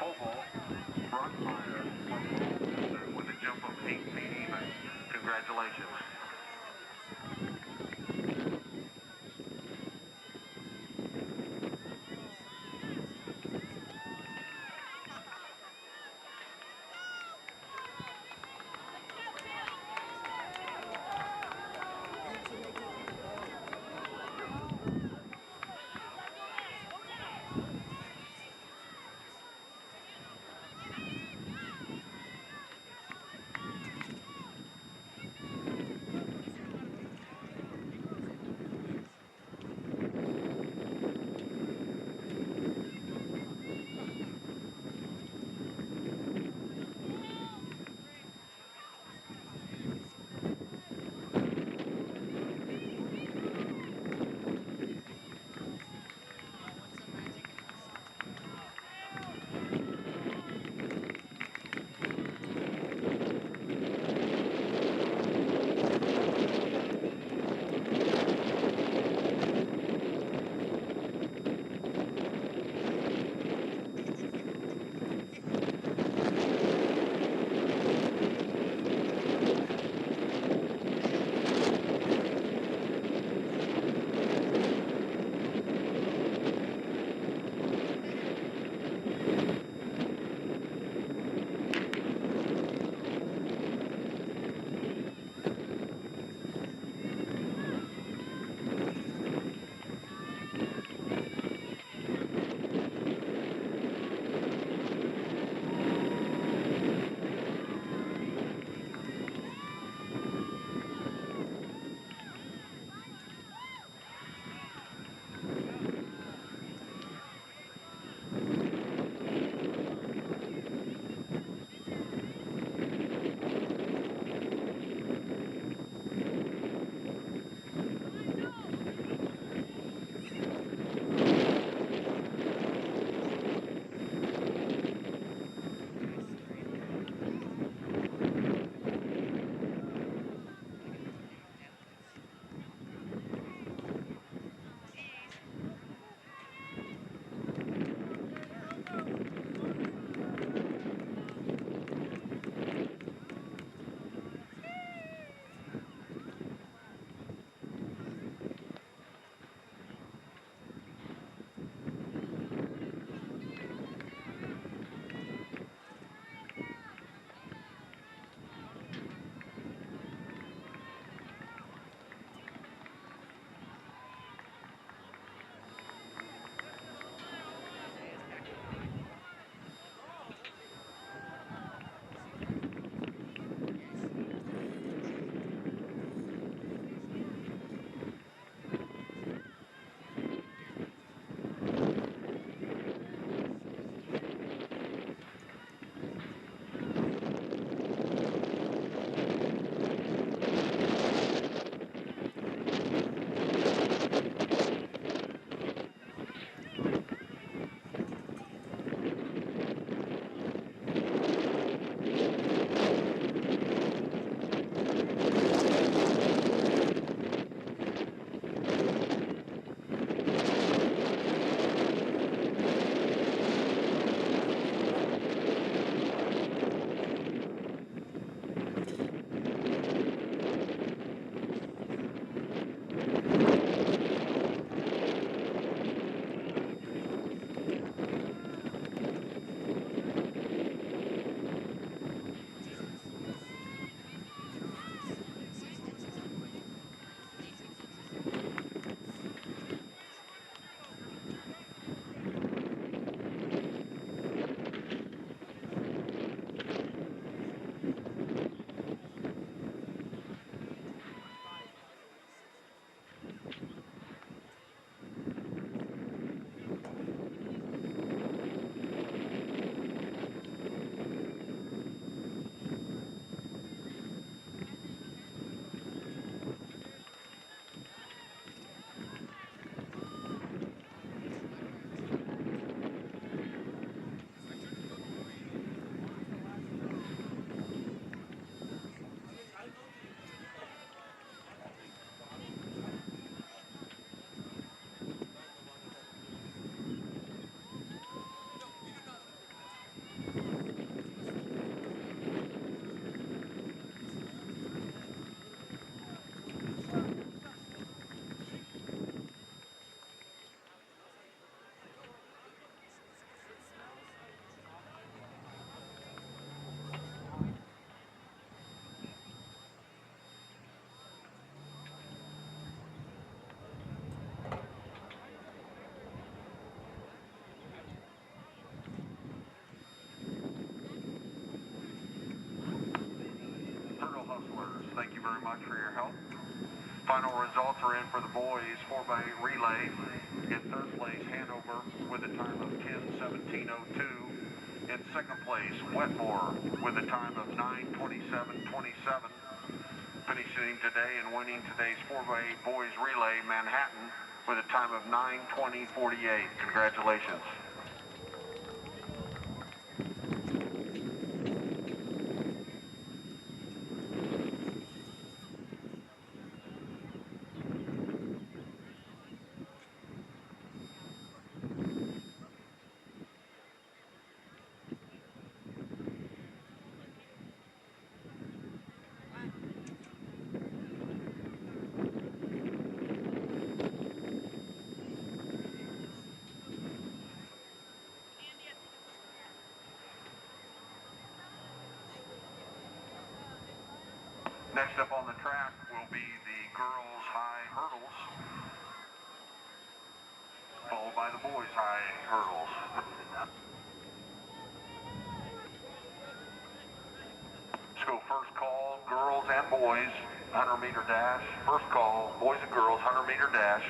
Oval, Brockmeyer with a jump of 8 feet even. Congratulations. very much for your help. Final results are in for the boys 4x8 relay. In third place, Hanover with a time of 10:17:02. In second place, Wetmore with a time of 9:27:27. Finishing today and winning today's 4x8 boys relay, Manhattan with a time of 9:20:48. Congratulations. Next up on the track will be the girls' high hurdles, followed by the boys' high hurdles. Let's go first call, girls and boys, 100-meter dash. First call, boys and girls, 100-meter dash.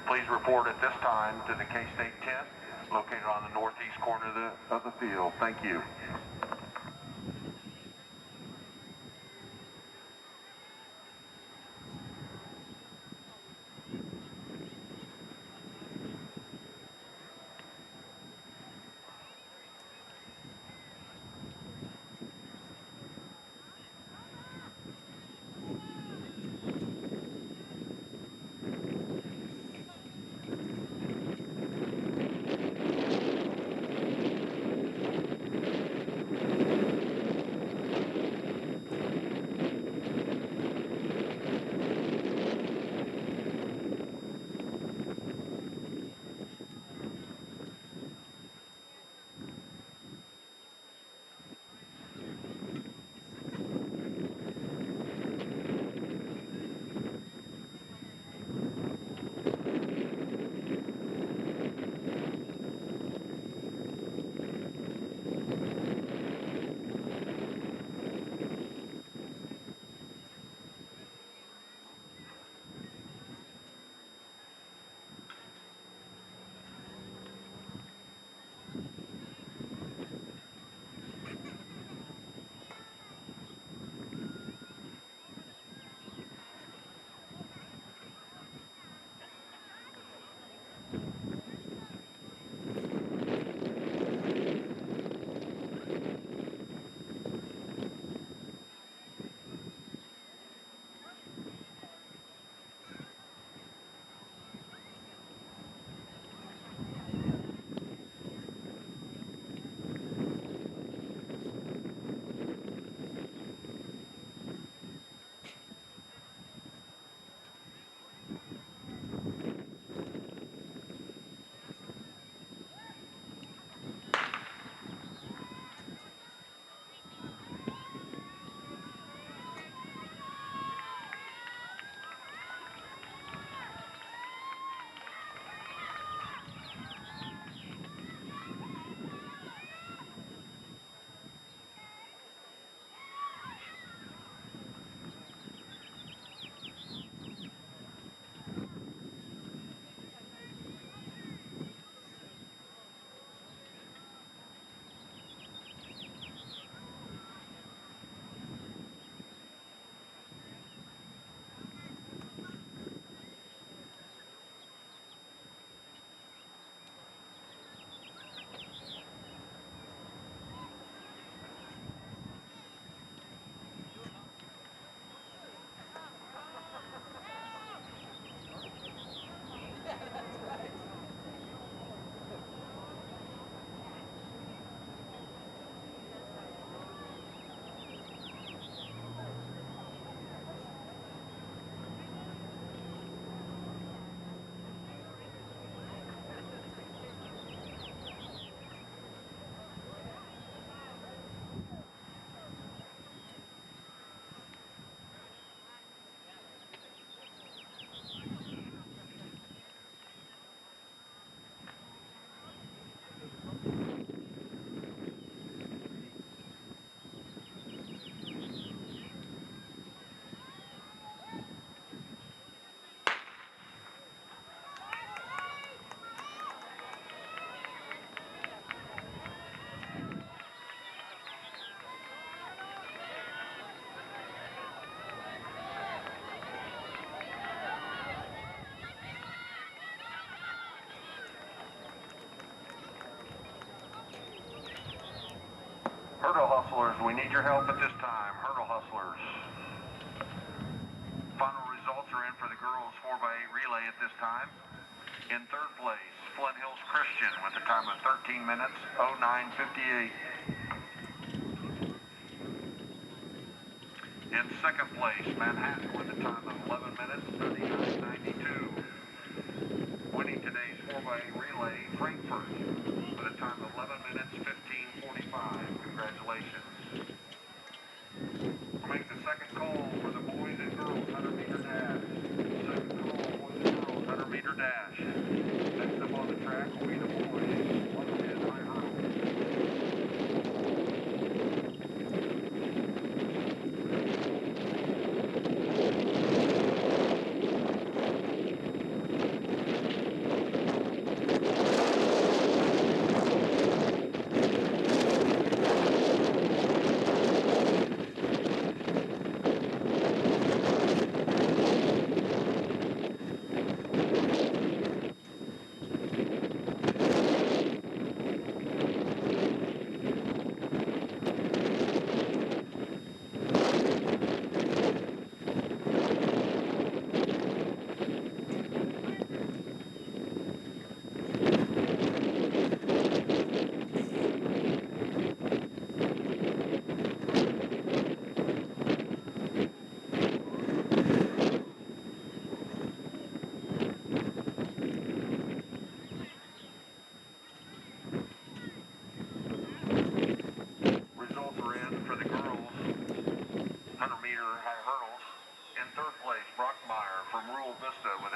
Please report at this time to the K-State tent, located on the northeast corner of the field. Thank you. Hurdle hustlers, we need your help at this time. Hurdle hustlers. Final results are in for the girls 4x8 relay at this time. In third place, Flint Hills Christian with a time of 13 minutes, 09:58. In second place, Manhattan with a time of 11 minutes, 39:92. Winning today's 4x8 relay, Frankfurt with a time of 11 minutes, 15:45. Congratulations. We'll make the second call for the boys and girls 100-meter dash. Second call, boys and girls 100-meter dash. Next up on the track will be the boys 110 high hurdle.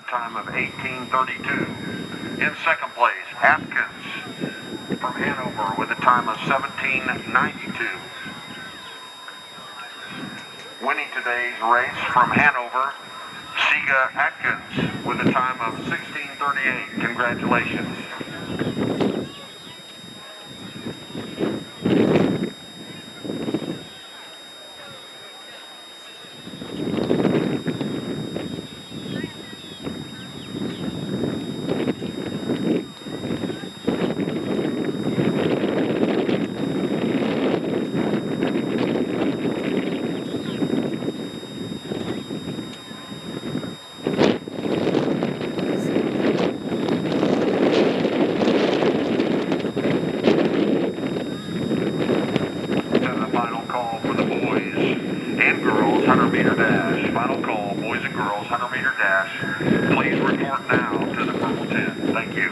Time of 18:32. In second place, Atkins from Hanover with a time of 17:92. Winning today's race from Hanover, Siga Atkins with a time of 16:38. Congratulations. Final call, boys and girls, 100-meter dash. Please report now to the purple tent. Thank you.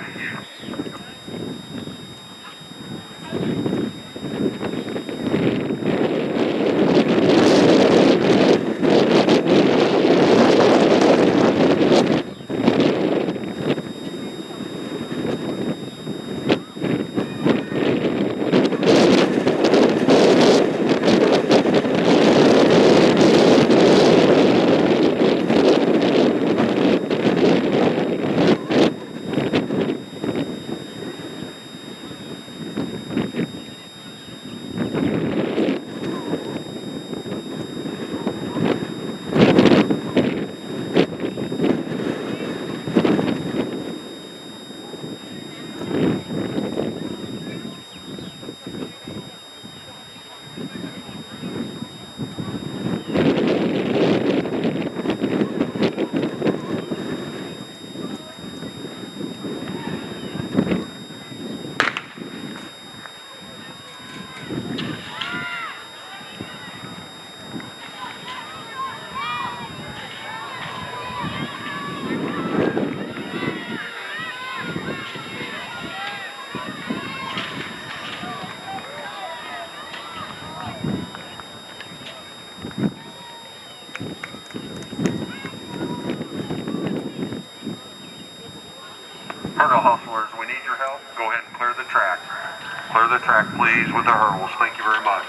Hurdle hustlers, we need your help. Go ahead and clear the track. Clear the track, please, with the hurdles. Thank you very much.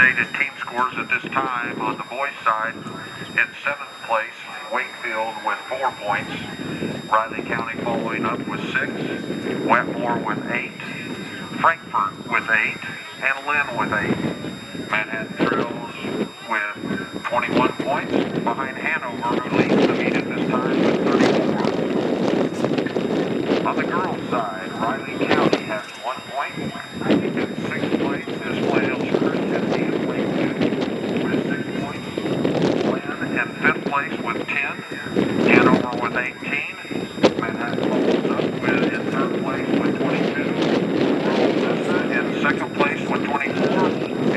updated team scores at this time. On the boys' side, in 7th place, Wakefield with 4 points. Riley County following up with 6. Wetmore with 8. Frankfort with 8. And Lynn with 8. Manhattan Trails with 21 points. Behind Hanover, who leads the meet at this time with 34. On the girls' side, Riley County has 1 point. In 6th place is Flails Christian and Wakefield with 6 points. Lynn in 5th place with 10. Hanover with 18. Manhattan follows up with in 3rd place with 22. In 2nd place with 24.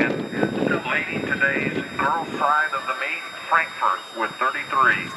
And leading today's girls' side of the meet, Frankfort with 33.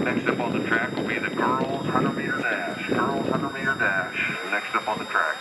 Next up on the track will be the girls 100-meter dash. Girls 100-meter dash. Next up on the track.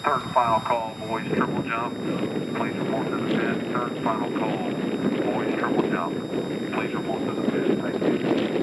Third and final call, boys triple jump. Please report to the pit. Third and final call, boys triple jump. Please report to the pit. Thank you.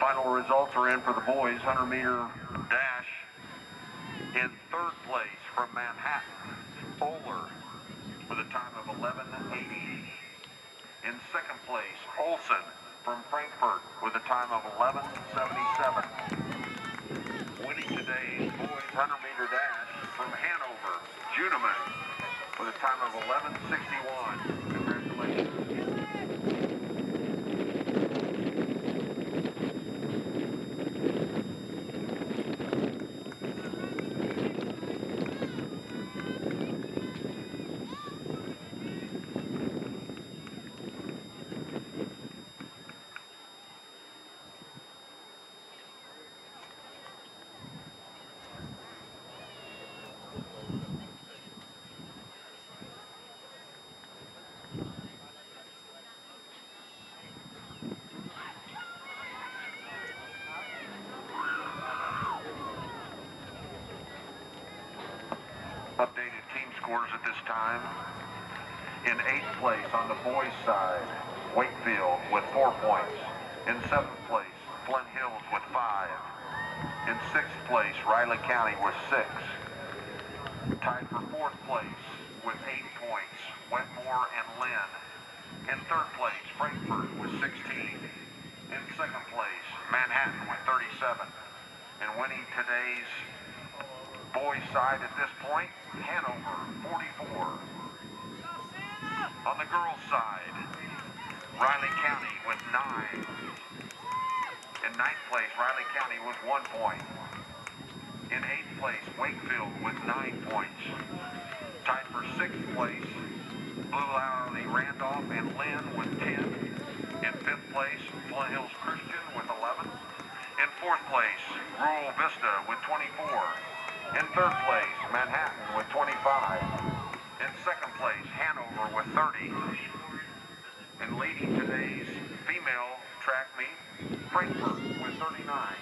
Final results are in for the boys 100-meter dash. In third place from Manhattan, Bowler with a time of 11:80. In second place, Olson from Frankfurt with a time of 11:77. Winning today's boys 100-meter dash from Hanover, Juneman with a time of 11:61. Congratulations. Updated team scores at this time. In 8th place on the boys' side, Wakefield with 4 points. In 7th place, Flint Hills with 5. In 6th place, Riley County with 6. Tied for 4th place with 8 points, Wetmore and Lynn. In 3rd place, Frankfurt with 16. In 2nd place, Manhattan with 37. And winning today's boys' side at this point, Hanover, 44. On the girls' side, Riley County with 9. In 9th place, Riley County with 1 point. In 8th place, Wakefield with 9 points. Tied for 6th place, Blue Valley Randolph and Lynn with 10. In 5th place, Flint Hills Christian with 11. In 4th place, Rural Vista with 24. In 3rd place, Manhattan with 25. In 2nd place, Hanover with 30. And leading today's female track meet, Frankfurt with 39.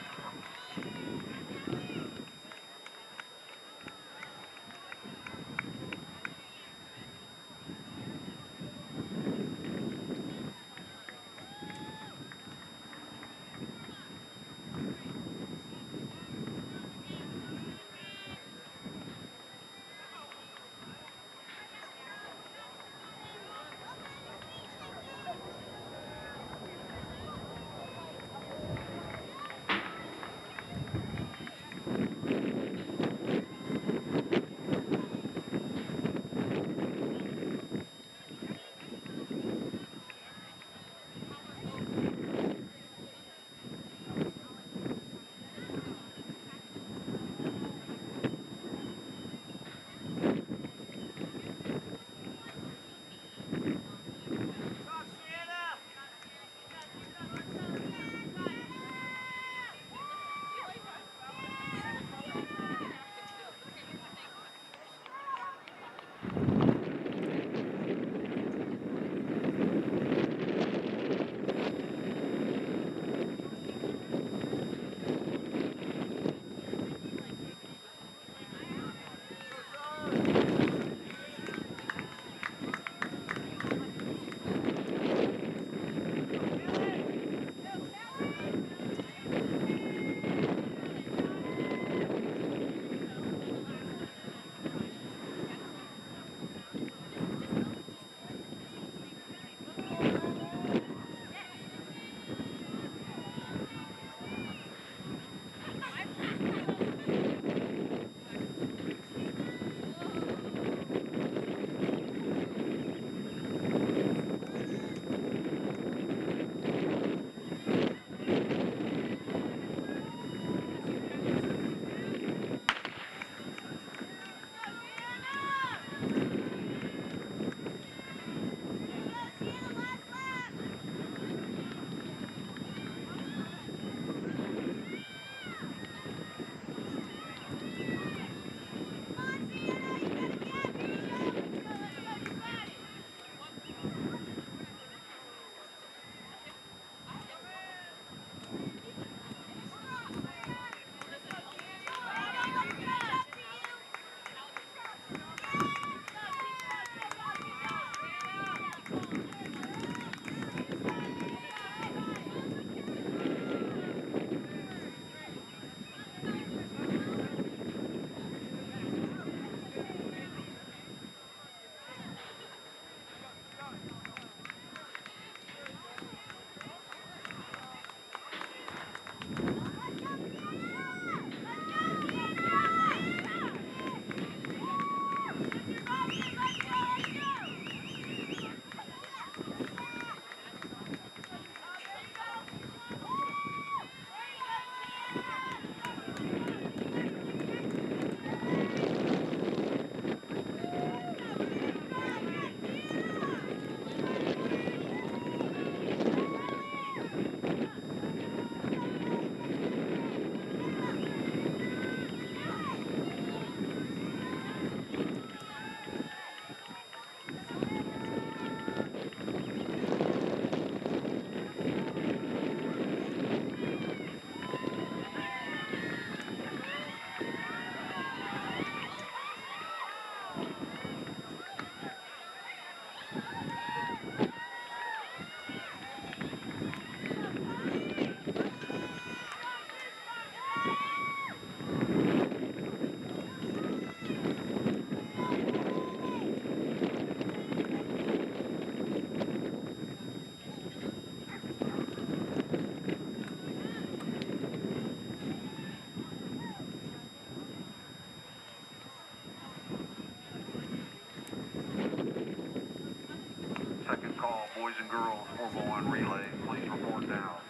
Second call, boys and girls, 4x1 relay, please report now.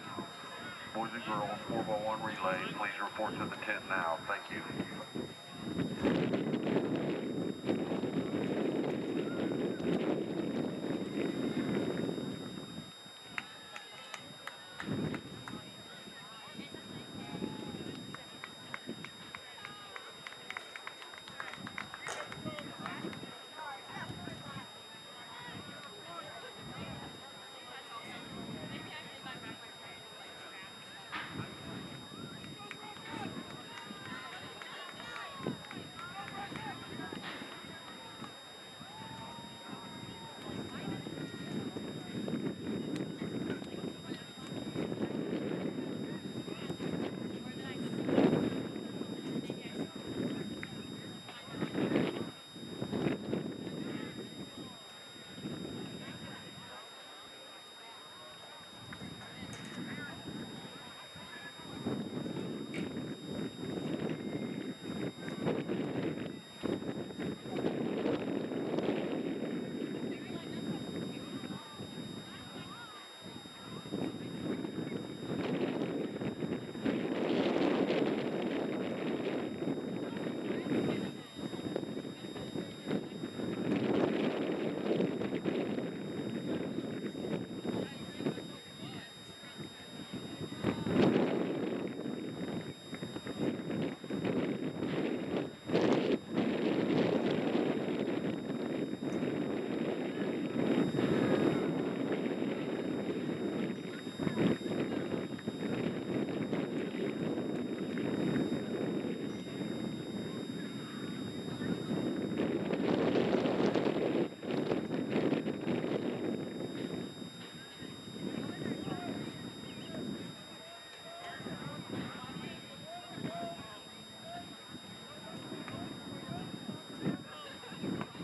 Boys and girls, 4x1 relay, please report to the tent now. Thank you.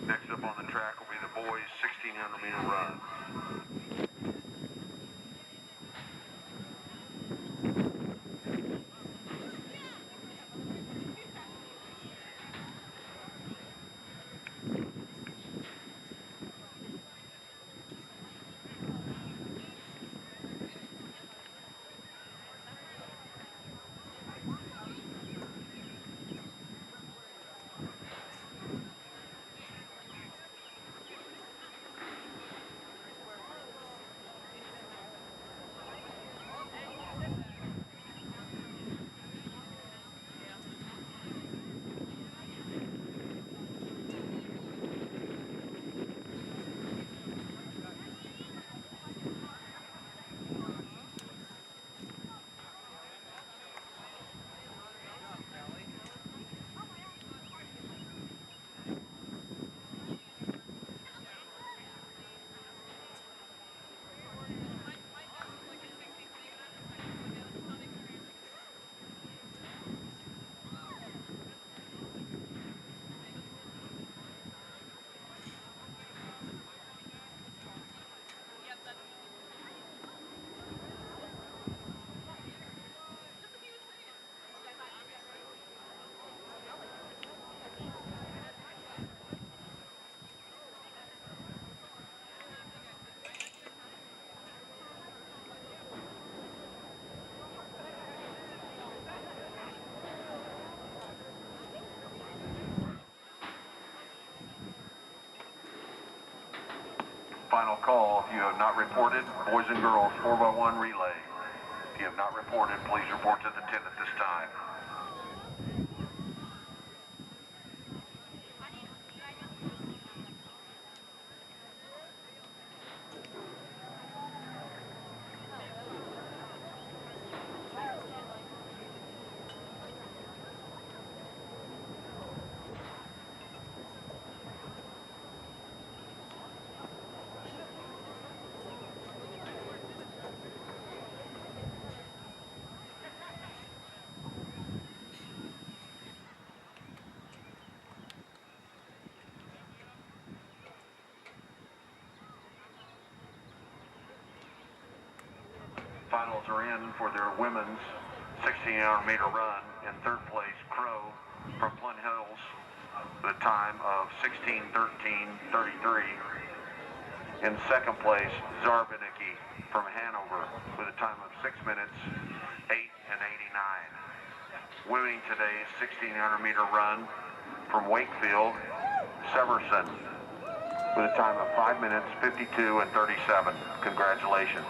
Next up on the track will be the boys' 1,600 meter run. Final call, if you have not reported, boys and girls, 4x1 relay. If you have not reported, please report to the tent at this time. Finals are in for their women's 1,600 meter run. In third place, Crow from Flint Hills, with a time of 16:13:33. In second place, Zarbanicki from Hanover with a time of 6 minutes, 8 and 89. Winning today's 1600 meter run from Wakefield, Severson with a time of 5 minutes, 52 and 37. Congratulations.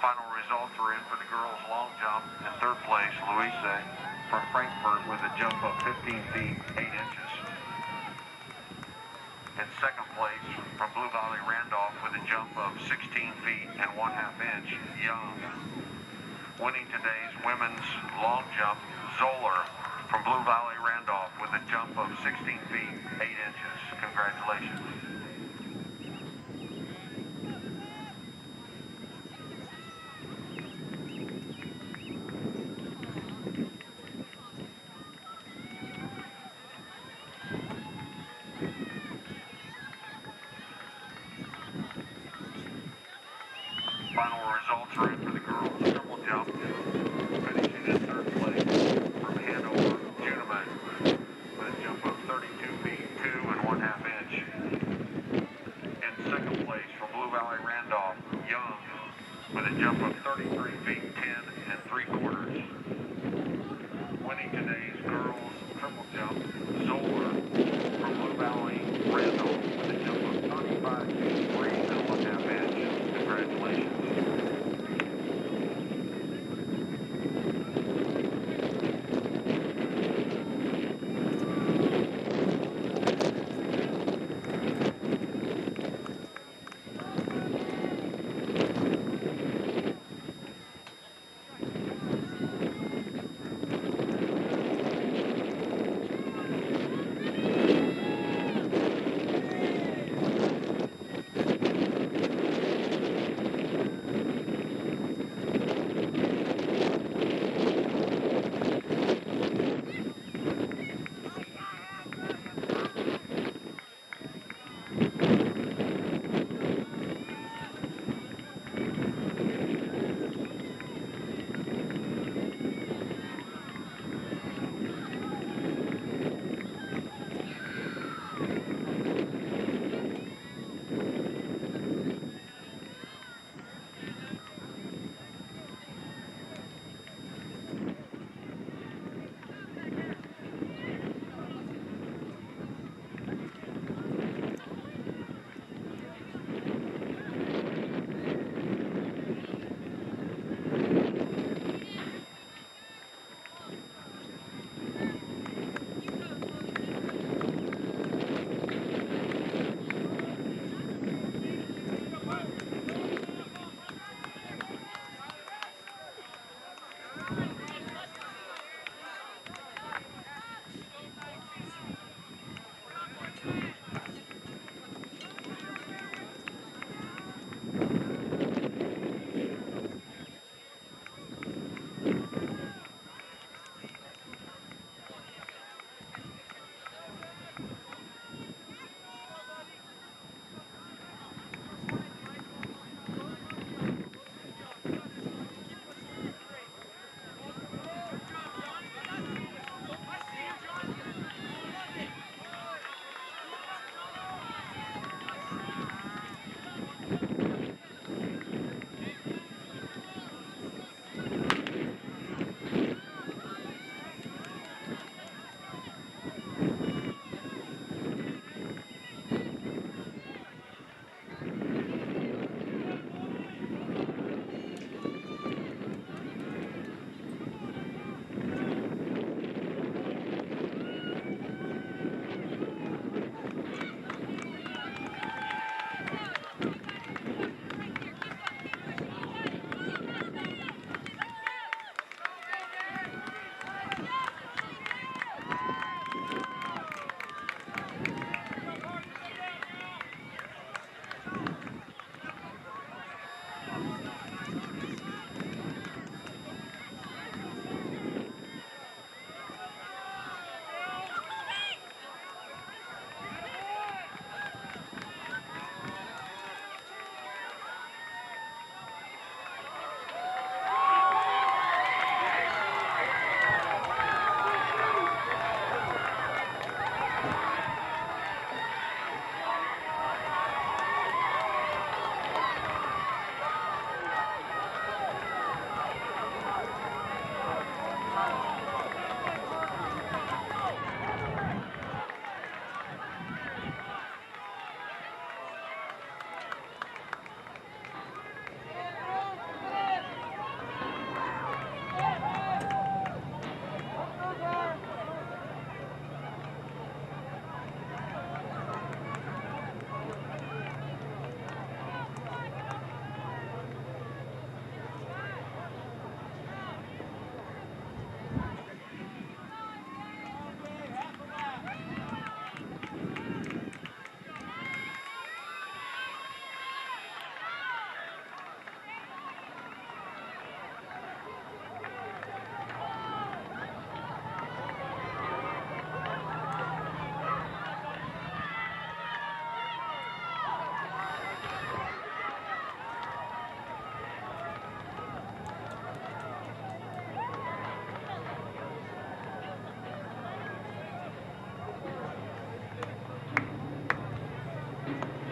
Final results are in for the girls' long jump. In third place, Louisa from Frankfurt with a jump of 15 feet, 8 inches. In second place, from Blue Valley Randolph with a jump of 16 feet and 1/2 inch, Young. Winning today's women's long jump, Zoller from Blue Valley Randolph with a jump of 16 feet, 8 inches. Congratulations. Final results are in for the girls' triple jump. Finishing in third place from Hanover, Juneman with a jump of 32 feet, 2 and 1/2 inch. In second place from Blue Valley Randolph, Young with a jump of 33 feet, 10 and 3/4. Winning today's girls' triple jump, Zoller from Blue Valley Randolph with a jump of 35 feet, 3 and 1/2 inch. Congratulations.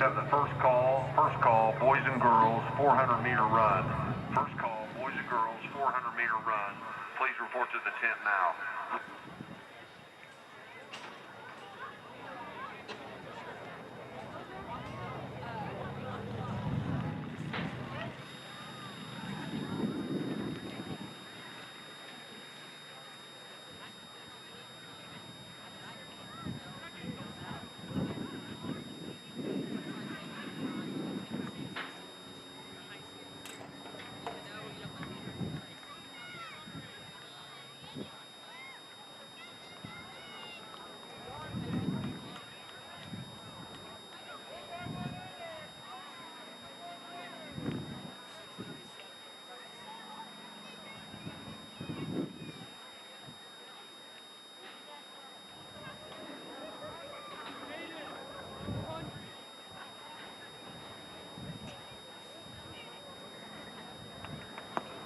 have the first call, boys and girls, 400-meter run. First call, boys and girls, 400-meter run. Please report to the tent now.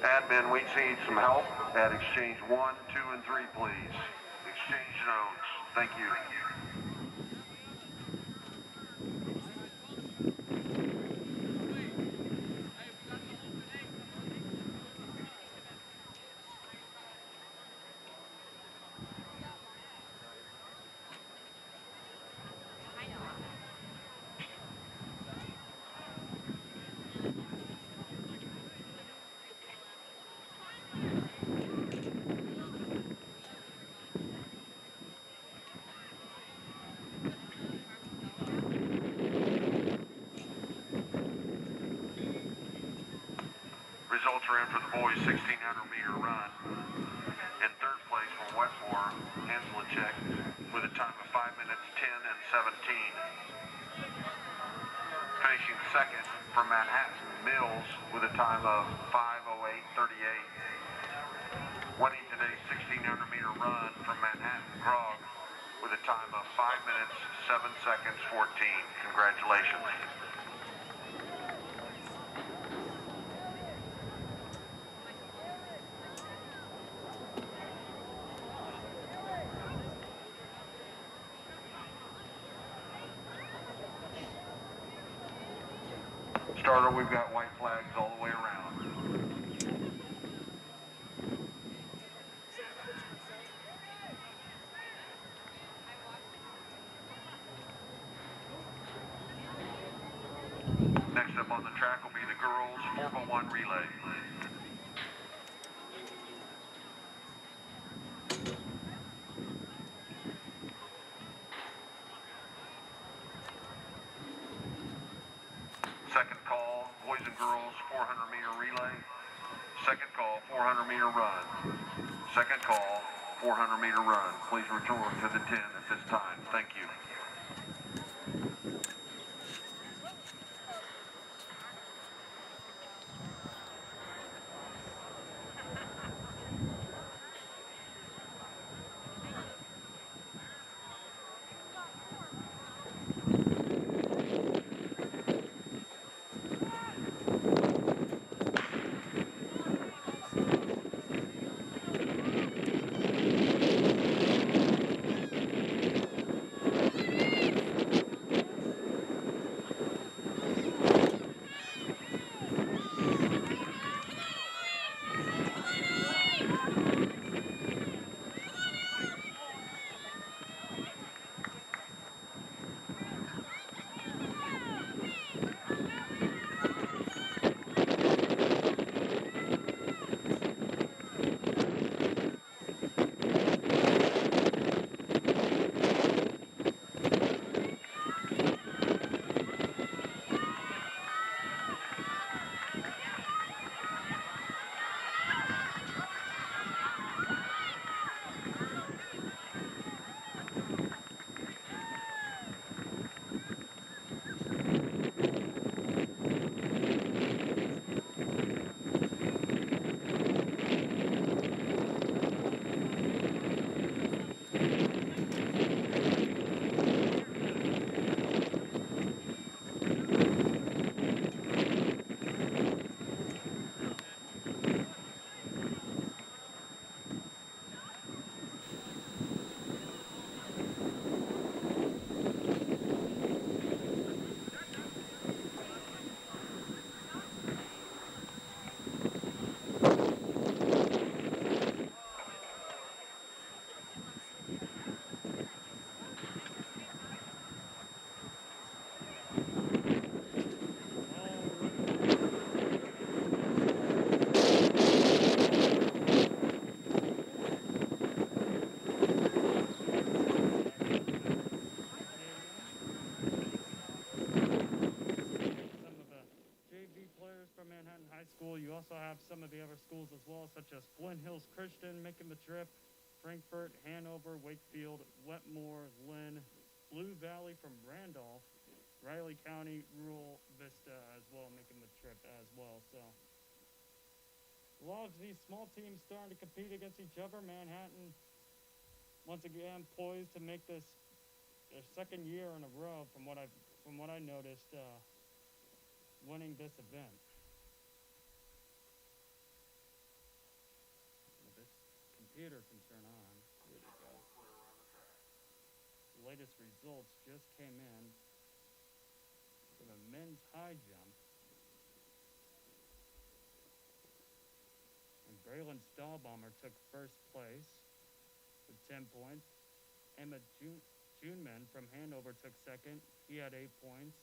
Admin, we need some help at exchange 1, 2, and 3, please. Exchange zones. Thank you. Results are in for the boys' 1,600-meter run. In third place from Wetmore, Hanslacek, with a time of 5 minutes, 10 and 17. Finishing second from Manhattan, Mills, with a time of 5:08:38. Winning today's 1,600-meter run from Manhattan, Grog, with a time of 5 minutes, 7 seconds, 14. Congratulations. Starter, we've got white flags all the way around. Next up on the track will be the girls' 4x1 relay. Second call, boys and girls, 400-meter relay. Second call, 400-meter run. Second call, 400-meter run. Please return to the 10 at this time. Thank you. school. You also have some of the other schools as well, such as Flint Hills Christian making the trip, Frankfort, Hanover, Wakefield, Wetmore, Lynn, Blue Valley from Randolph, Riley County, Rural Vista as well making the trip as well. So a lot of these small teams starting to compete against each other. Manhattan once again poised to make this their second year in a row from what I noticed, winning this event. This computer can turn on. Here we go. The latest results just came in for the men's high jump. And Braylon Stahlbomber took first place with 10 points. Emma Juneman from Hanover took second. He had 8 points.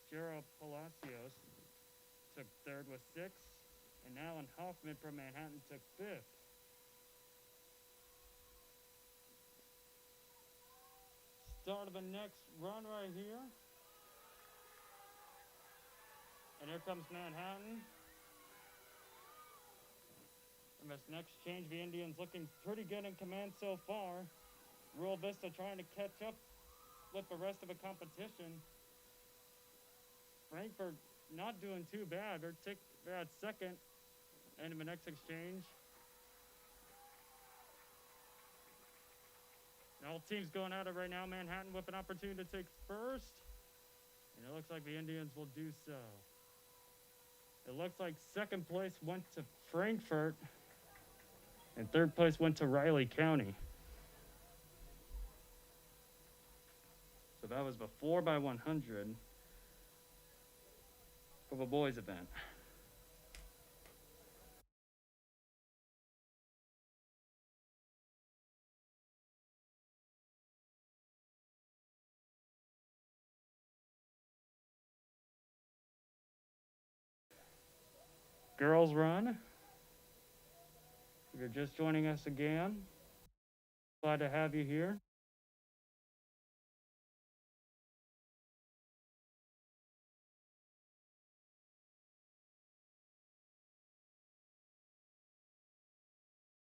Gerald Palacios took third with 6. And Alan Hoffman from Manhattan took fifth. Start of the next run right here. And here comes Manhattan. And this next change, the Indians looking pretty good in command so far. Rural Vista trying to catch up with the rest of the competition. Frankfort not doing too bad. They're at second. And in the next exchange. And all teams going at it right now. Manhattan with an opportunity to take first. And it looks like the Indians will do so. It looks like second place went to Frankfort. And third place went to Riley County. So that was the 4x100 for the boys event. Girls run. If you're just joining us again, glad to have you here.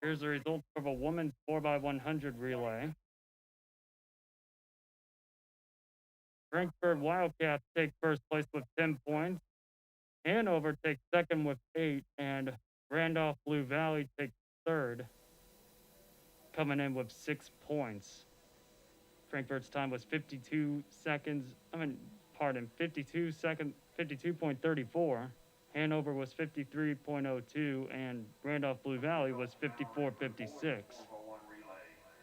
Here's the results of a women's 4x100 relay. Frankfort Wildcats take first place with 10 points. Hanover takes second with 8, and Randolph Blue Valley takes third, coming in with 6 points. Frankfort's time was 52.34. Hanover was 53.02, and Randolph Blue Valley was 54.56.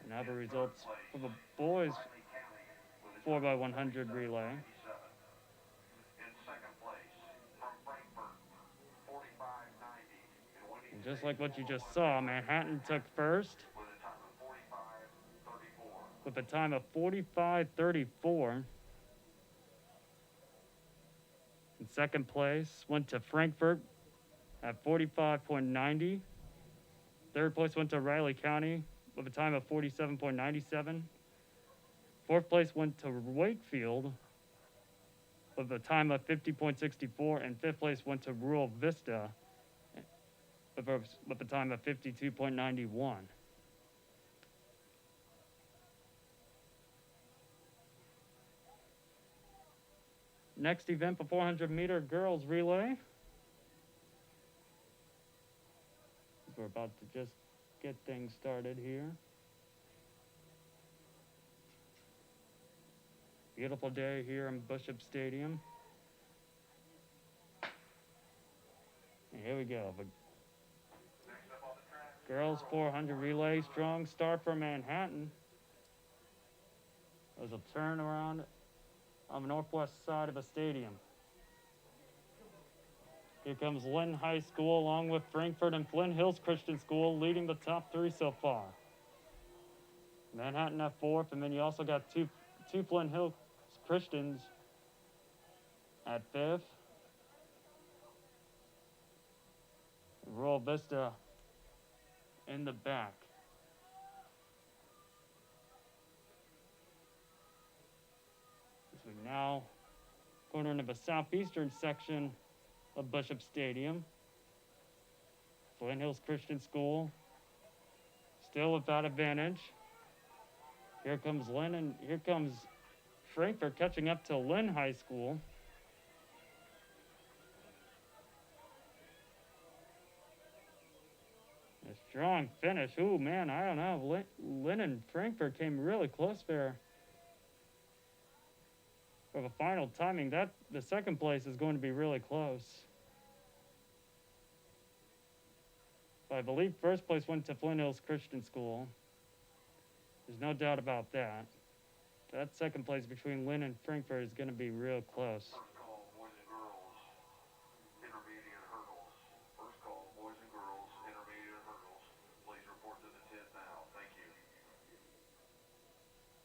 And now the results for the boys 4x100 relay. And just like what you just saw, Manhattan took first with a time of 45.34. In second place went to Frankfort at 45.90. Third place went to Riley County with a time of 47.97. Fourth place went to Wakefield with a time of 50.64. And fifth place went to Rural Vista with a time of 52.91. Next event, the 400-meter girls relay. We're about to just get things started here. Beautiful day here in Bishop Stadium. And here we go. The girls 400 relay, strong start for Manhattan. There's a turnaround on the northwest side of the stadium. Here comes Lynn High School along with Frankfort and Flint Hills Christian School leading the top 3 so far. Manhattan at 4th, and then you also got two Flint Hills Christians at 5th. Rural Vista in the back. As we now go into the southeastern section of Bishop Stadium. Flint Hills Christian School still without advantage. Here comes Lynn, and here comes Frankfurt catching up to Lynn High School. A strong finish. Ooh, man, I don't know. Lynn and Frankfurt came really close there. For the final timing, the second place is going to be really close. But I believe first place went to Flint Hills Christian School. There's no doubt about that. That second place between Lynn and Frankfurt is going to be real close. First call, boys and girls, intermediate hurdles. First call, boys and girls, intermediate hurdles. Please report to the tent now. Thank you.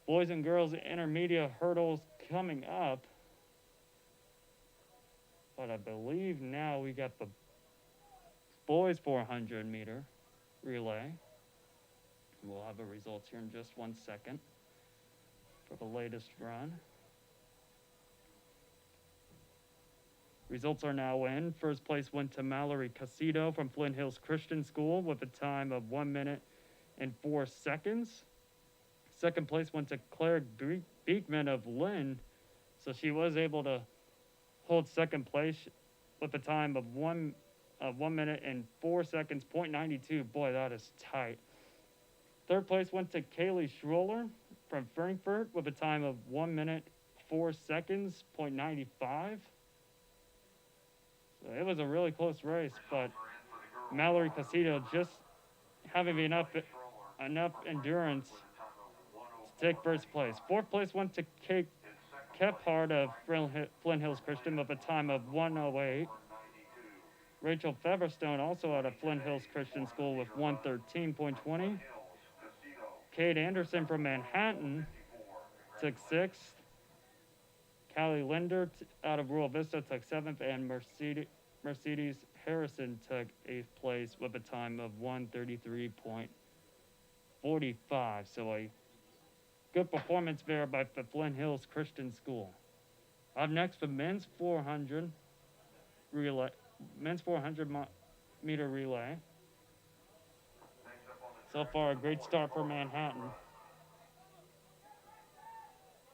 Boys and girls intermediate hurdles coming up. But I believe now we got the boys 400 meter relay. We'll have the results here in just 1 second for the latest run. Results are now in. First place went to Mallory Casito from Flint Hills Christian School with a time of 1 minute and 4 seconds. Second place went to Claire Beekman of Lynn, so she was able to hold second place with a time of 1 minute and 4 seconds, 0.92. Boy, that is tight. Third place went to Kaylee Schroller from Frankfurt with a time of 1 minute, 4 seconds, 0.95. So it was a really close race, but Mallory Casito just having enough endurance to take first place. Fourth place went to Kate Kephart of Flint Hills Christian with a time of 1:08. Rachel Featherstone, also out of Flint Hills Christian School, with 1:13.20. Kate Anderson from Manhattan took sixth. Callie Linder out of Rural Vista took seventh, and Mercedes Harrison took eighth place with a time of 1:33.45. So a good performance there by the Flint Hills Christian School. Up next, the men's 400 relay, meter relay. So far, a great start for Manhattan.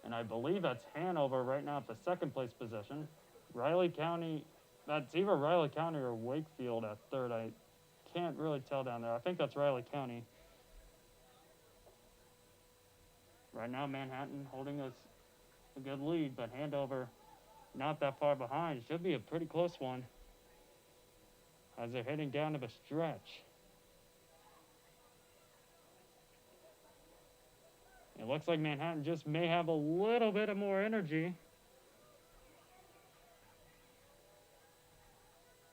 And I believe that's Hanover right now at the second place position. Riley County, that's either Riley County or Wakefield at third. I can't really tell down there. I think that's Riley County. Right now, Manhattan holding us a good lead, but Hanover not that far behind. Should be a pretty close one as they're heading down to the stretch. It looks like Manhattan just may have a little bit of more energy.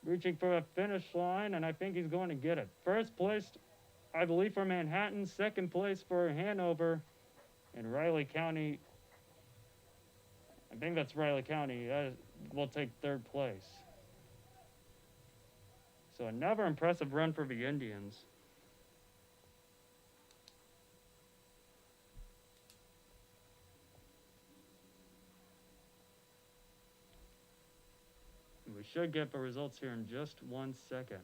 Reaching for a finish line, and I think he's going to get it. First place, I believe, for Manhattan. Second place for Hanover. And Riley County, I think that's Riley County, will take third place. So another impressive run for the Indians. We should get the results here in just 1 second.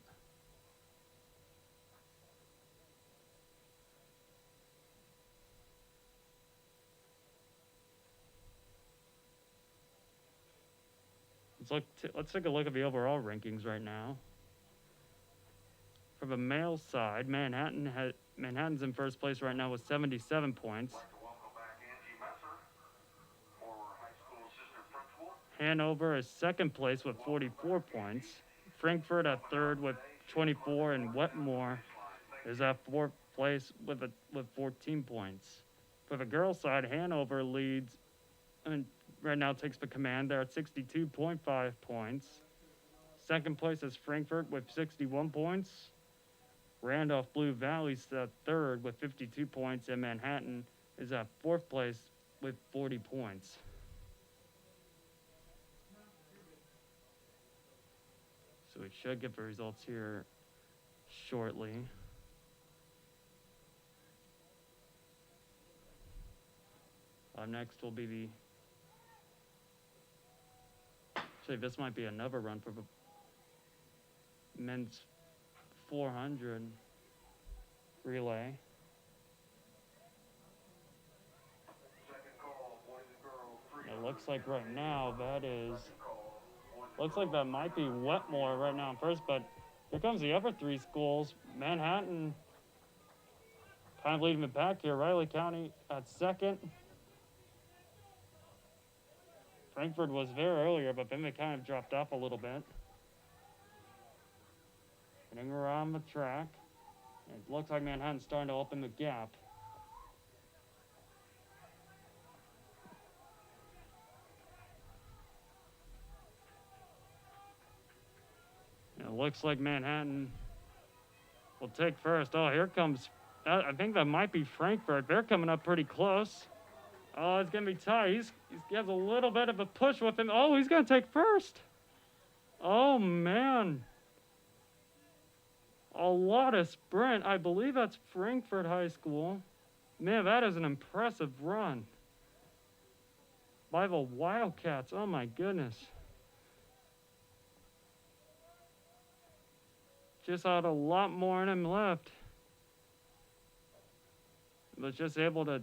Let's take a look at the overall rankings right now. For the male side, Manhattan's in first place right now with 77 points. Hanover is second place with 44 points. Frankfurt at third with 24, and Wetmore is at fourth place with 14 points. For the girls' side, Hanover leads and right now takes the command. They're at 62.5 points. Second place is Frankfurt with 61 points. Randolph Blue Valley's at third with 52 points, and Manhattan is at fourth place with 40 points. So we should get the results here shortly. Next will be actually, this might be another run for the men's 400 relay. It looks like right now looks like that might be Wetmore right now in first, but here comes the other three schools. Manhattan kind of leading the pack here. Riley County at second. Frankfurt was there earlier, but then they kind of dropped off a little bit. Getting around the track. It looks like Manhattan's starting to open the gap. It looks like Manhattan will take first. Oh, here comes, I think that might be Frankfurt. They're coming up pretty close. Oh, it's going to be tight. He has a little bit of a push with him. Oh, he's going to take first. Oh, man. A lot of sprint. I believe that's Frankfurt High School. Man, that is an impressive run by the Wildcats. Oh, my goodness. Just had a lot more in him left. Was just able to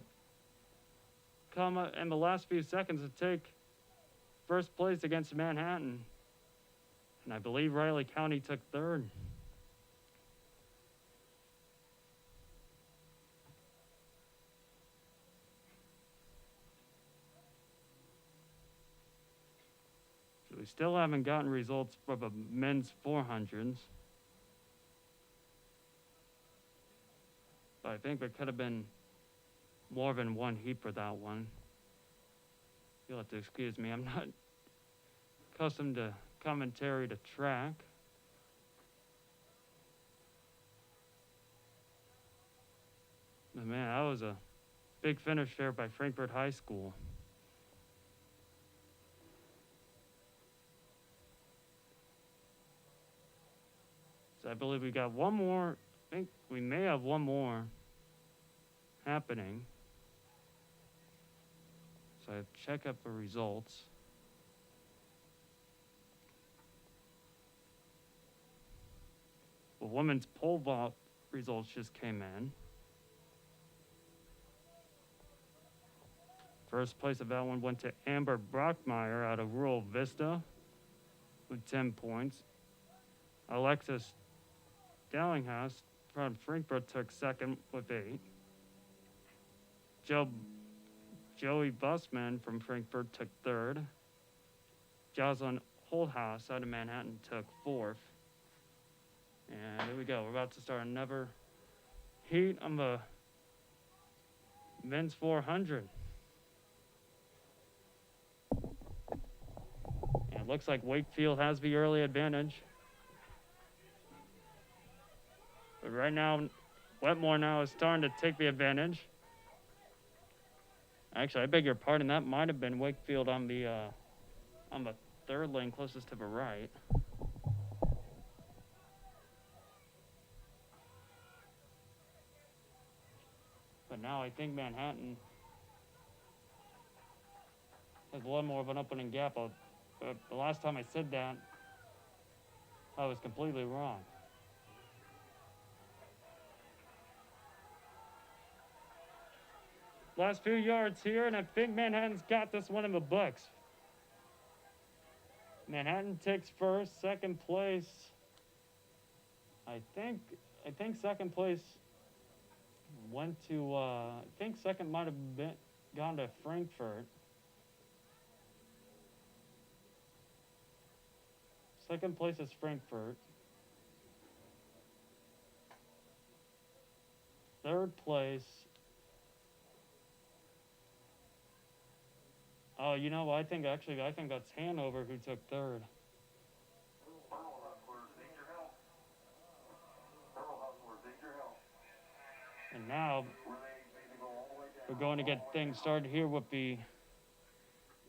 come in the last few seconds to take first place against Manhattan. And I believe Riley County took third. So we still haven't gotten results for the men's 400s. But I think there could have been more than one heat for that one. You'll have to excuse me. I'm not accustomed to commentary to track. But man, that was a big finish there by Frankfurt High School. So I believe we got one more. I think we may have one more happening. So I check up the results. The women's pole vault results just came in. First place of that one went to Amber Brockmeyer out of Rural Vista with 10 points. Alexis Dallinghouse from Frankfurt took second with 8. Joey Bussman from Frankfurt took third. Jocelyn Holdhouse out of Manhattan took fourth. And here we go. We're about to start another heat on the men's 400. And it looks like Wakefield has the early advantage. But right now, Wetmore now is starting to take the advantage. Actually, I beg your pardon. That might have been Wakefield on the third lane closest to the right. But now I think Manhattan has a lot more of an opening gap. The last time I said that, I was completely wrong. Last few yards here, and I think Manhattan's got this one in the books. Manhattan takes first, second place. I think second place went to. I think second might have gone to Frankfurt. Second place is Frankfurt. Third place. Oh, you know, I think that's Hanover who took third. And now we're going to get things started here with the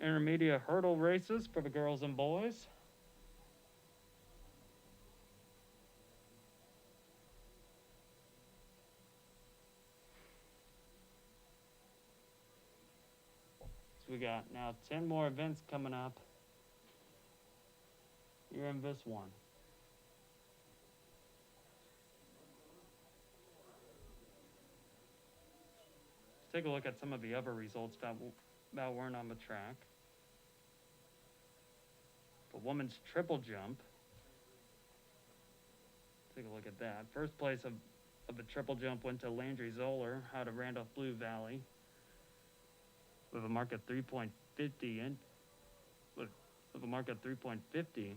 intermediate hurdle races for the girls and boys. We got now 10 more events coming up here in this one. take a look at some of the other results that weren't on the track. The women's triple jump. Take a look at that. First place of the triple jump went to Landry Zoller out of Randolph Blue Valley with a mark of 3.50 and with a mark of 3.50.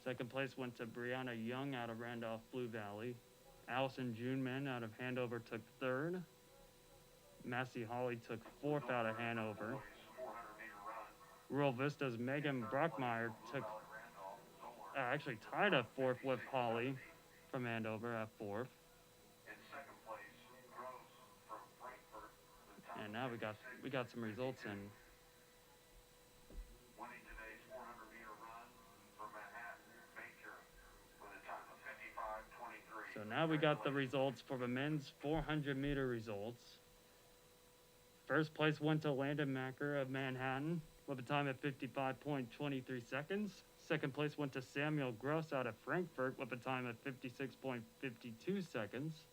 Second place went to Brianna Young out of Randolph Blue Valley. Allison Juneman out of Hanover took third. Massey Hawley took fourth out of Hanover. Rural Vista's Megan Brockmeyer took actually tied up fourth with Hawley from Andover at fourth. And now we got some results in. Winning today's 400-meter run from Manhattan, Baker, with a time of 55:23. So now we got the results for the men's 400-meter results. First place went to Landon Macker of Manhattan with a time of 55.23 seconds. Second place went to Samuel Gross out of Frankfurt with a time of 56.52 seconds.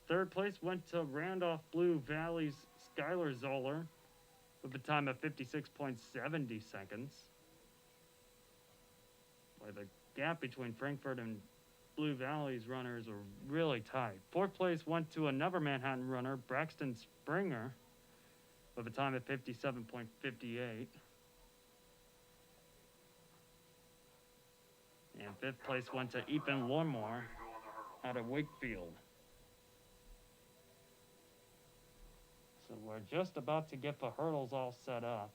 Third place went to Randolph Blue Valley's Skylar Zoller with a time of 56.70 seconds. Boy, the gap between Frankfurt and Blue Valley's runners are really tight. Fourth place went to another Manhattan runner, Braxton Springer, with a time of 57.58. And fifth place went to Ethan Lormore out of Wakefield. So we're just about to get the hurdles all set up.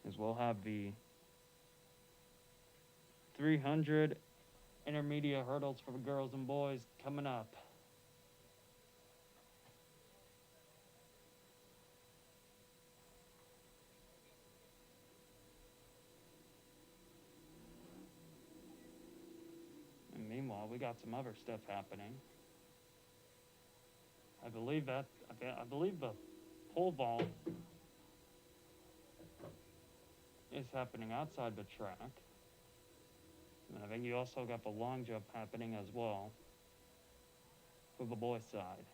As we'll have the 300 intermediate hurdles for the girls and boys coming up. And meanwhile, we got some other stuff happening. I believe the pole vault is happening outside the track. And I think you also got the long jump happening as well for the boys' side.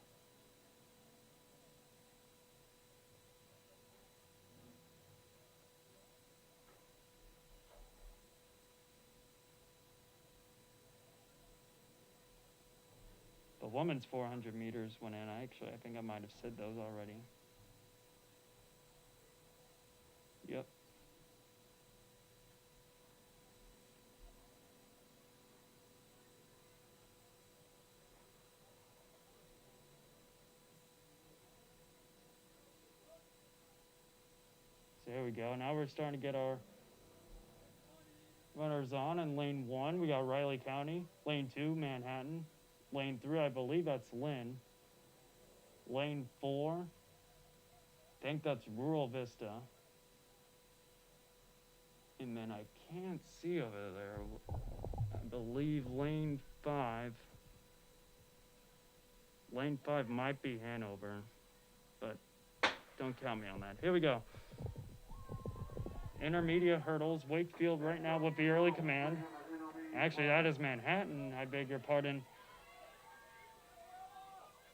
The women's 400 meters went in. I think I might have said those already. Yep. So there we go. Now we're starting to get our runners on. In lane 1, we got Riley County. Lane 2, Manhattan. Lane 3, I believe that's Lynn. Lane 4, I think that's Rural Vista. And then I can't see over there. I believe lane 5. Lane 5 might be Hanover, but don't count me on that. Here we go. Intermediate hurdles. Wakefield right now with the early command. Actually, that is Manhattan. I beg your pardon.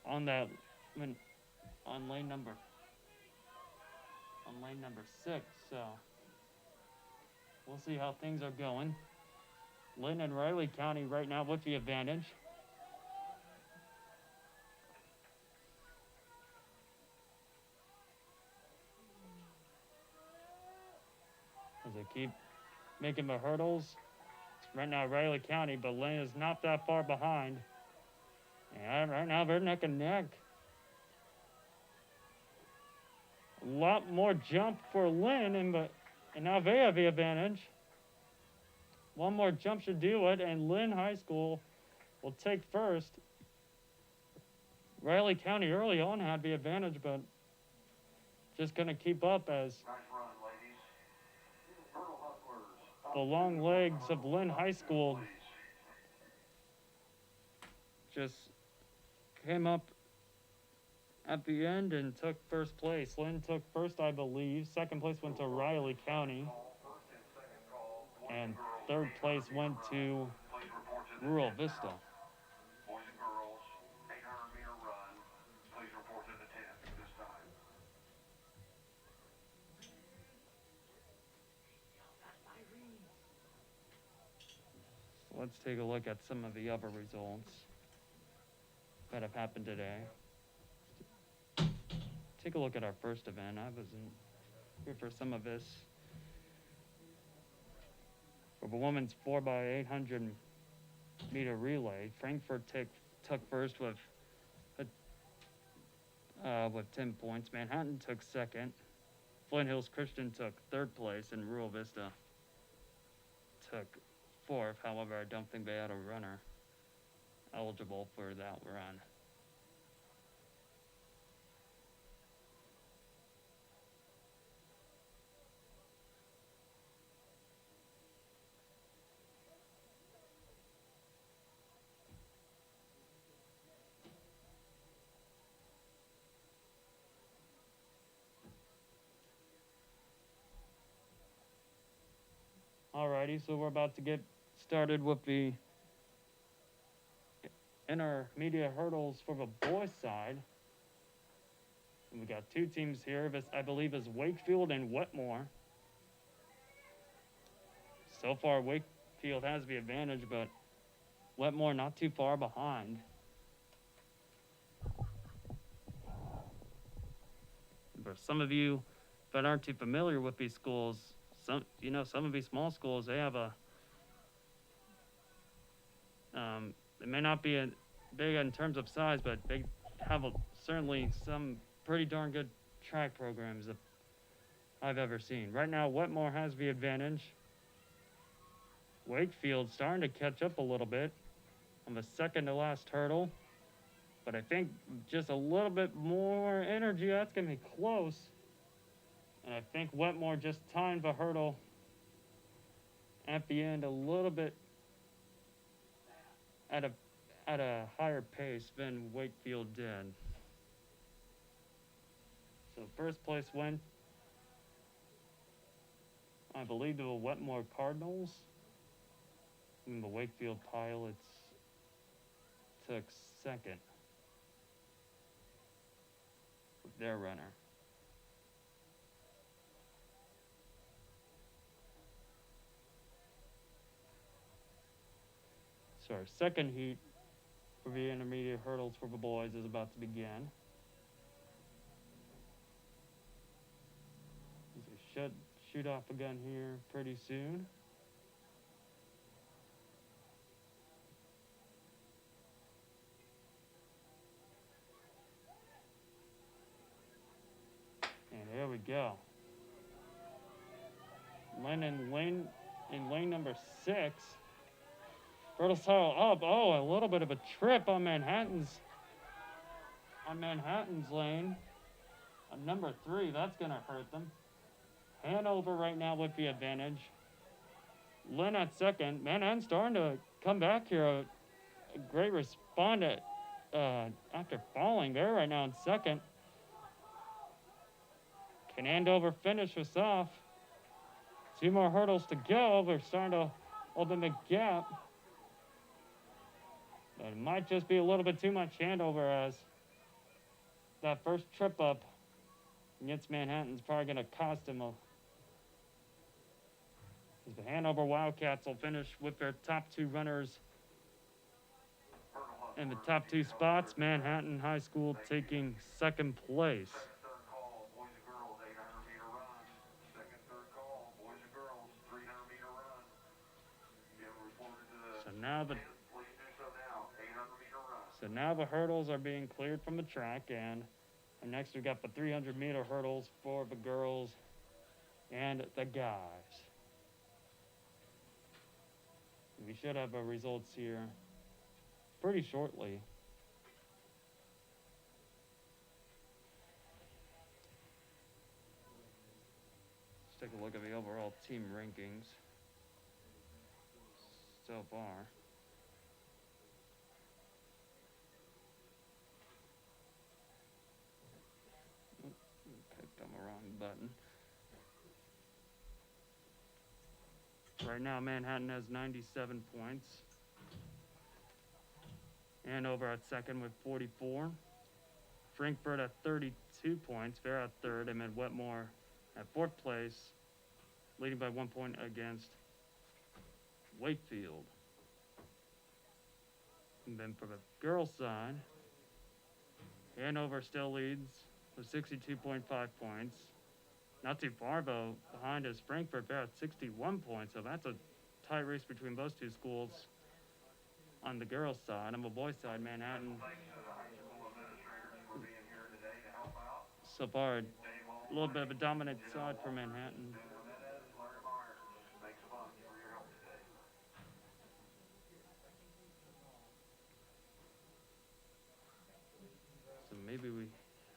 On lane number 6. So we'll see how things are going. Lynn and Riley County right now with the advantage. As they keep making the hurdles. Right now, Riley County, but Lynn is not that far behind. And right now, they're neck and neck. A lot more jump for Lynn, and now they have the advantage. One more jump should do it, and Lynn High School will take first. Riley County early on had the advantage, but just going to keep up as the long legs of Lynn High School just came up at the end and took first place. Lynn took first, I believe. Second place went to Riley County. And third place went to Rural Vista. Boys and girls, 800-meter run. Please report to the tent at this time. So let's take a look at some of the other results that have happened today. Take a look at our first event. I wasn't here for some of this. For the women's 4x800 meter relay, Frankfurt took first with 10 points. Manhattan took second. Flint Hills Christian took third place, and Rural Vista took fourth. However, I don't think they had a runner eligible for that run. Alrighty, so we're about to get started with the intermediate hurdles for the boys' side. And we got two teams here. This, I believe, is Wakefield and Wetmore. So far, Wakefield has the advantage, but Wetmore not too far behind. For some of you that aren't too familiar with these schools, some of these small schools, they have it may not be big in terms of size, but they have certainly some pretty darn good track programs that I've ever seen. Right now, Wetmore has the advantage. Wakefield starting to catch up a little bit on the second to last hurdle, but I think just a little bit more energy, that's gonna be close. And I think Wetmore just timed the hurdle at the end a little bit at a higher pace than Wakefield did. So first place went, I believe, to the Wetmore Cardinals. And the Wakefield Pilots took second with their runner. So our second heat for the intermediate hurdles for the boys is about to begin. They should shoot off a gun here pretty soon. And there we go. Lynn in lane number 6. Versatile up. Oh, a little bit of a trip on Manhattan's lane. On number 3, that's gonna hurt them. Hanover right now with the advantage. Lynn at second. Manhattan's starting to come back here. A great response after falling there right now in second. Can Andover finish this off? 2 more hurdles to go. They're starting to open the gap. But it might just be a little bit too much Andover, as that first trip up against Manhattan's probably going to cost him the Hanover Wildcats will finish with their top 2 runners in the top 2 spots. Manhattan High School taking second place. Third call, boys and girls, 800-meter run. Second, third call, boys and girls, 300-meter run. You have reported to the So now the please do so now. 800-meter run. So now the hurdles are being cleared from the track, and next we got the 300-meter hurdles for the girls and the guys. We should have our results here pretty shortly. Let's take a look at the overall team rankings so far. Clicked on the wrong button. Right now, Manhattan has 97 points. Hanover at second with 44. Frankfurt at 32 points. They're at third. And then Wetmore at fourth place, leading by 1 point against Wakefield. And then for the girls' side, Hanover still leads with 62.5 points. Not too far, though, behind is Frankfurt. They're at 61 points, so that's a tight race between those two schools on the girls' side. On the boys' side, Manhattan, so far, a little bit of a dominant side for Manhattan. So maybe we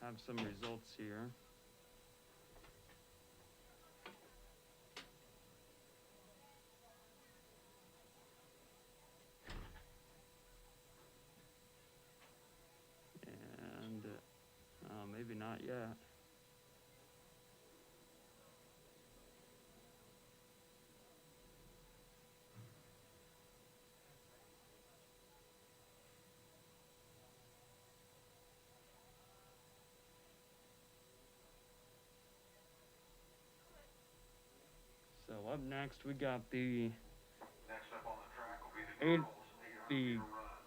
have some results here. And maybe not yet. So up next, we got the Next up on the track will be the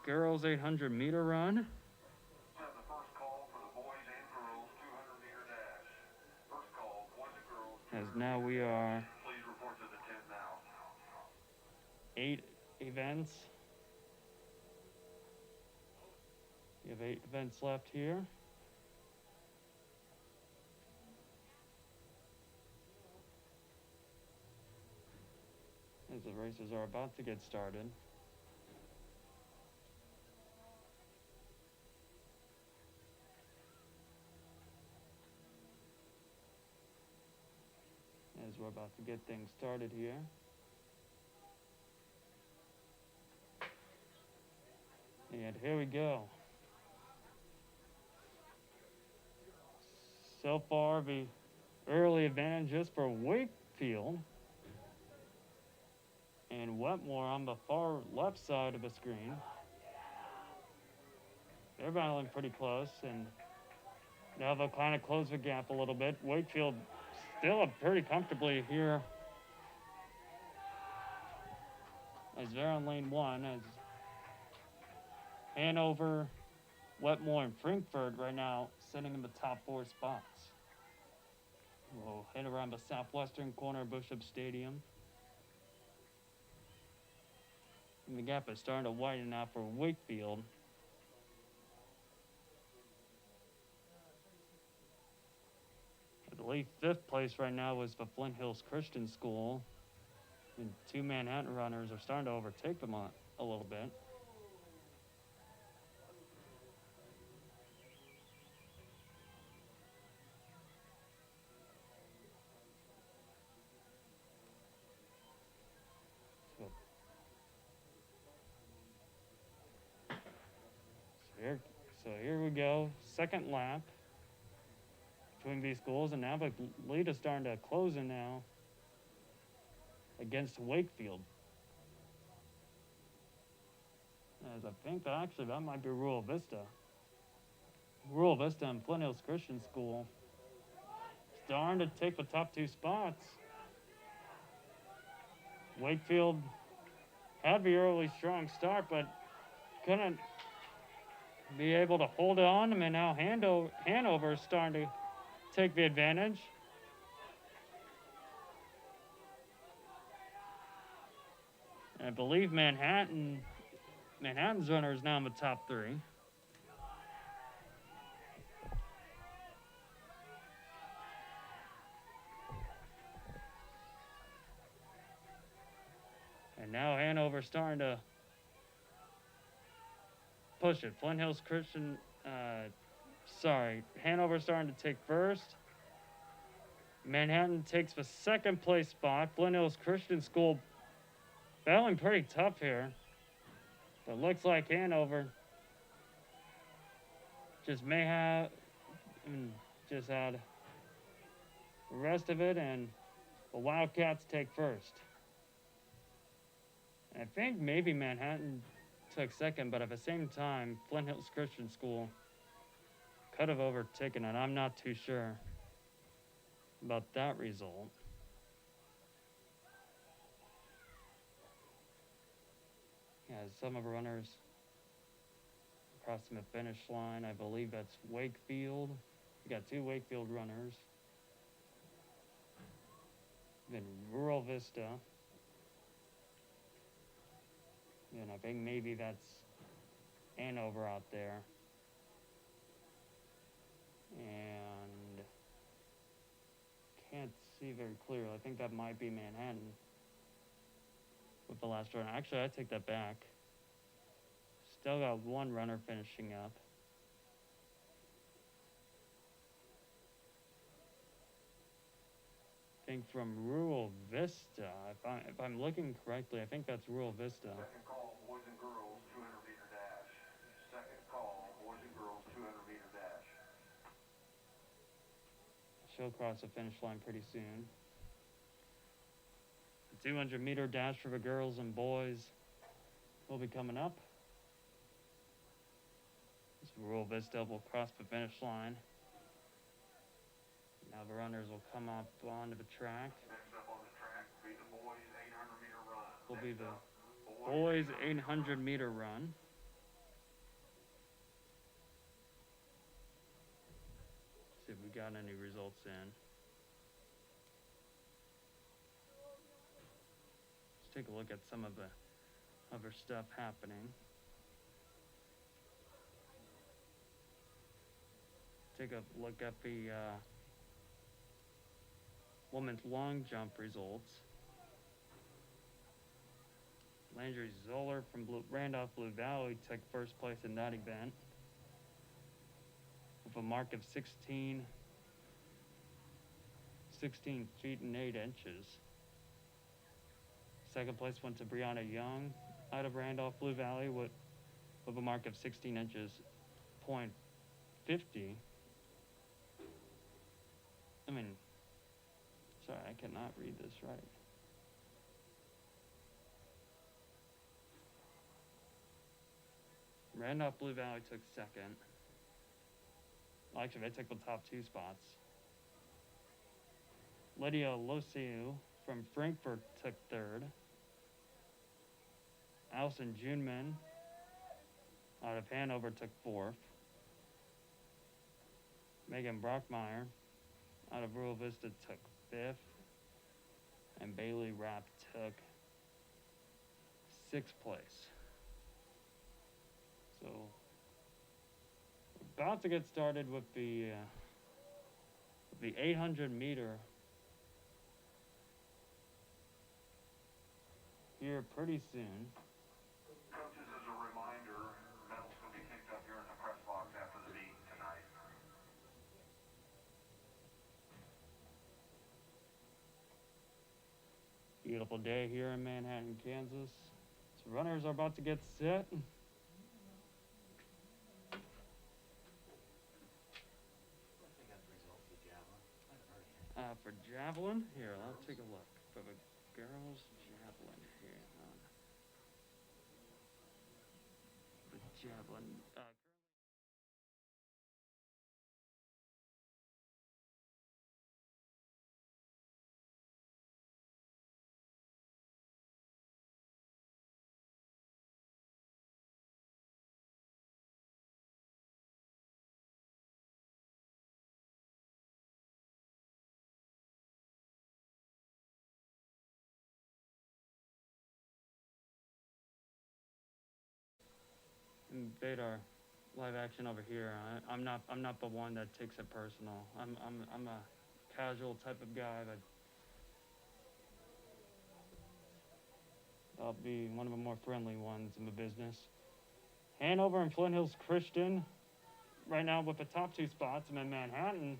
girls 800 meter run. Have the first call for the boys and girls 200 meter dash. First call, boys and girls. As now we are Please report to the 10 now. 8 events. We have 8 events left here. As the races are about to get started. As we're about to get things started here. And here we go. So far, the early advantage is for Wakefield. And Wetmore on the far left side of the screen. They're battling pretty close, and now they'll kind of close the gap a little bit. Wakefield still up pretty comfortably here as they're on lane 1, as Hanover, Wetmore, and Frankfurt right now sitting in the top 4 spots. We'll head around the southwestern corner of Bishop Stadium. And the gap is starting to widen out for Wakefield. I believe 5th place right now is the Flint Hills Christian School. And 2 Manhattan runners are starting to overtake them a little bit. So here we go, second lap between these schools, and now the lead is starting to close in now against Wakefield. As I think that might be Rural Vista. Rural Vista and Flint Hills Christian School starting to take the top 2 spots. Wakefield had the early strong start, but couldn't be able to hold on. And now Hanover is starting to take the advantage. And I believe Manhattan's runner is now in the top 3. And now Hanover's starting to push it. Flint Hills Christian, Hanover's starting to take first. Manhattan takes the 2nd place spot. Flint Hills Christian School battling pretty tough here. But looks like Hanover just may have just had the rest of it, and the Wildcats take first. I think maybe Manhattan took second, but at the same time, Flint Hills Christian School could have overtaken it. I'm not too sure about that result. Yeah, some of the runners crossing the finish line. I believe that's Wakefield. We got two Wakefield runners. Then Rural Vista. And I think maybe that's Hanover out there. And can't see very clearly. I think that might be Manhattan with the last run. Actually, I take that back. Still got one runner finishing up. I think from Rural Vista, if I'm looking correctly, I think that's Rural Vista. Second call, boys and girls, 200-meter dash. Second call, boys and girls, 200-meter dash. She'll cross the finish line pretty soon. The 200-meter dash for the girls and boys will be coming up. This Rural Vista will cross the finish line. Now the runners will come up onto the track. Next up on the track will be the boys 800-meter run. Will be the boys 800-meter run. See if we got any results in. Let's take a look at some of the other stuff happening. Take a look at the women's long jump results. Landry Zoller from Randolph Blue Valley took first place in that event with a mark of 16 feet and 8 inches. Second place went to Brianna Young out of Randolph Blue Valley with a mark of 16 inches, .50. Sorry, I cannot read this right. Randolph Blue Valley took second. Well, actually, they took the top 2 spots. Lydia Losiu from Frankfurt took third. Allison Juneman out of Hanover took fourth. Megan Brockmeyer out of Rural Vista took fifth. And Bailey Rapp took 6th place. So, we're about to get started with the 800-meter here pretty soon. Coaches, as a reminder, medals will be picked up here in the press box after the meet tonight. Beautiful day here in Manhattan, Kansas. So runners are about to get set. For Javelin, here, let's take a look. For the girls' Javelin, here. The Javelin. In Vadar live action over here, I'm not the one that takes it personal. I'm a casual type of guy that I'll be one of the more friendly ones in the business. Hanover and Flint Hills Christian right now with the top 2 spots, and then Manhattan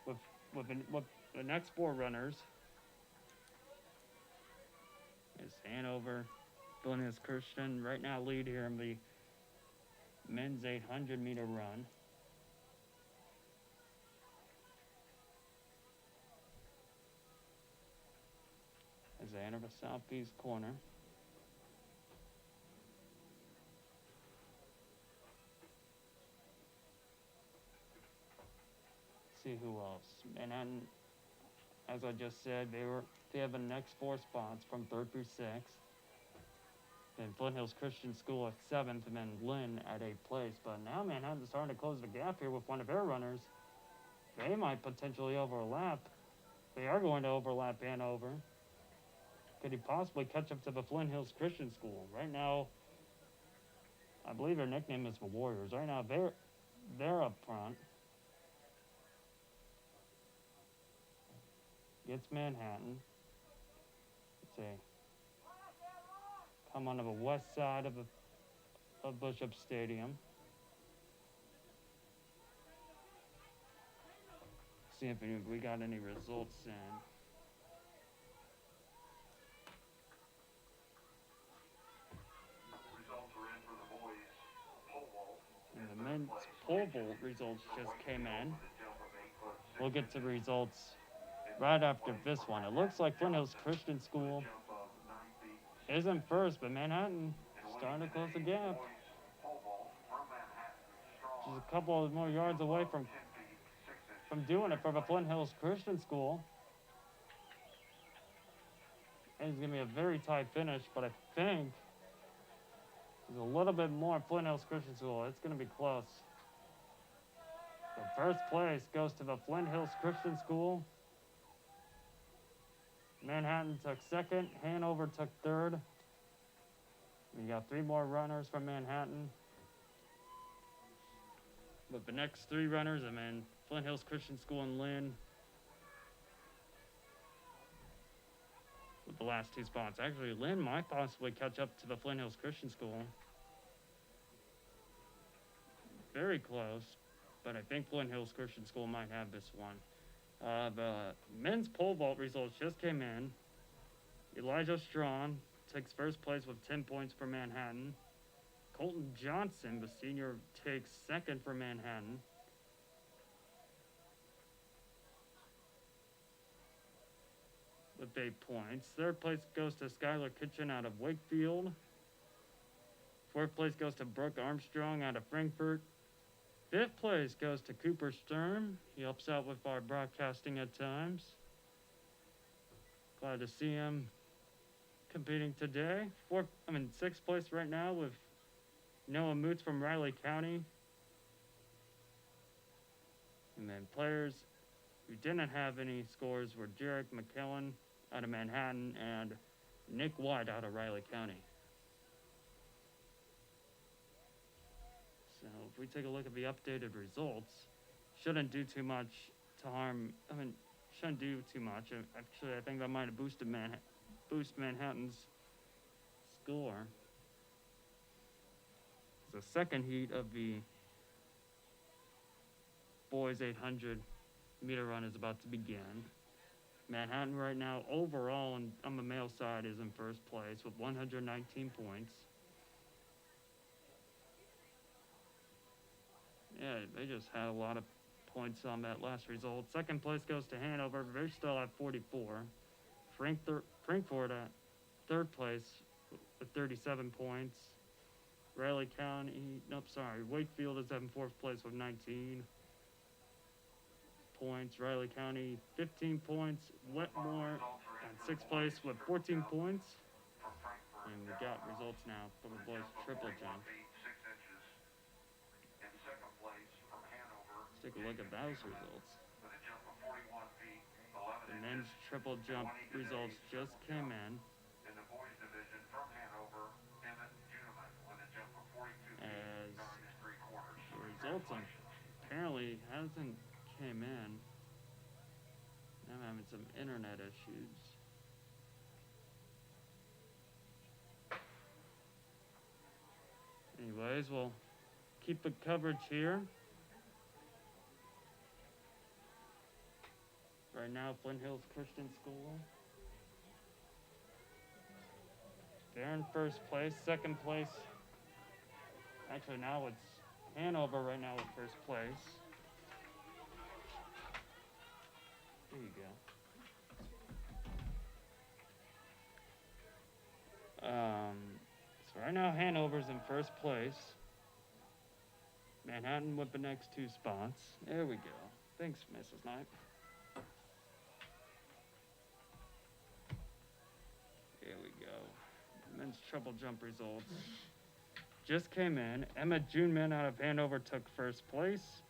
with the next 4 runners is Hanover, Flint Hills Christian right now lead here in the men's 800-meter run. As they enter the southeast corner. see who else. Manhattan, as I just said, they have the next 4 spots from 3rd through 6th. Then Flint Hills Christian School at 7th, and then Lynn at 8th place. But now Manhattan's starting to close the gap here with one of their runners. They might potentially overlap. They are going to overlap Hanover. Could he possibly catch up to the Flint Hills Christian School? Right now, I believe their nickname is the Warriors. Right now, they're up front. Gets Manhattan. Let's see. Come on to the west side of Bishop Stadium. See if we got any results in. Results are in for the boys pole vault. And the men's pole vault results just came in. We'll get to the results right after this one. It looks like Flint Hills Christian School isn't first, but Manhattan starting to close the gap. Just a couple more yards away from doing it for the Flint Hills Christian School. And it's going to be a very tight finish, but I think there's a little bit more Flint Hills Christian School. It's going to be close. The first place goes to the Flint Hills Christian School. Manhattan took 2nd. Hanover took 3rd. We got 3 more runners from Manhattan. But the next 3 runners, I mean, Flint Hills Christian School and Lynn. With the last 2 spots. Actually, Lynn might possibly catch up to the Flint Hills Christian School. Very close. But I think Flint Hills Christian School might have this one. The men's pole vault results just came in. Elijah Strawn takes first place with 10 points for Manhattan. Colton Johnson, the senior, takes 2nd for Manhattan. With 8 points. 3rd place goes to Skylar Kitchen out of Wakefield. 4th place goes to Brooke Armstrong out of Frankfort. 5th place goes to Cooper Sturm. He helps out with our broadcasting at times. Glad to see him competing today. 6th place right now with Noah Moots from Riley County. And then players who didn't have any scores were Jarek McKellen out of Manhattan and Nick White out of Riley County. So if we take a look at the updated results, shouldn't do too much to harm. Shouldn't do too much. Actually, I think that might have boosted Manhattan's score. The second heat of the boys 800 meter run is about to begin. Manhattan right now overall on the male side is in first place with 119 points. Yeah, they just had a lot of points on that last result. 2nd place goes to Hanover. They're still at 44. Frankfort at 3rd place with 37 points. Wakefield is in 4th place with 19 points. Riley County, 15 points. Wetmore at 6th place with 14 points. And we got results now for the boys triple jump. Let's take a look at those results. The men's triple jump results just came in. As the results apparently hasn't came in. I'm having some internet issues. Anyways, we'll keep the coverage here. Right now, Flint Hills Christian School. They're in first place. 2nd place. Actually, now it's Hanover right now in first place. There you go. So right now, Hanover's in first place. Manhattan with the next 2 spots. There we go. Thanks, Mrs. Knight. Here we go. Men's triple jump results just came in. Emma Juneman out of Hanover took first place.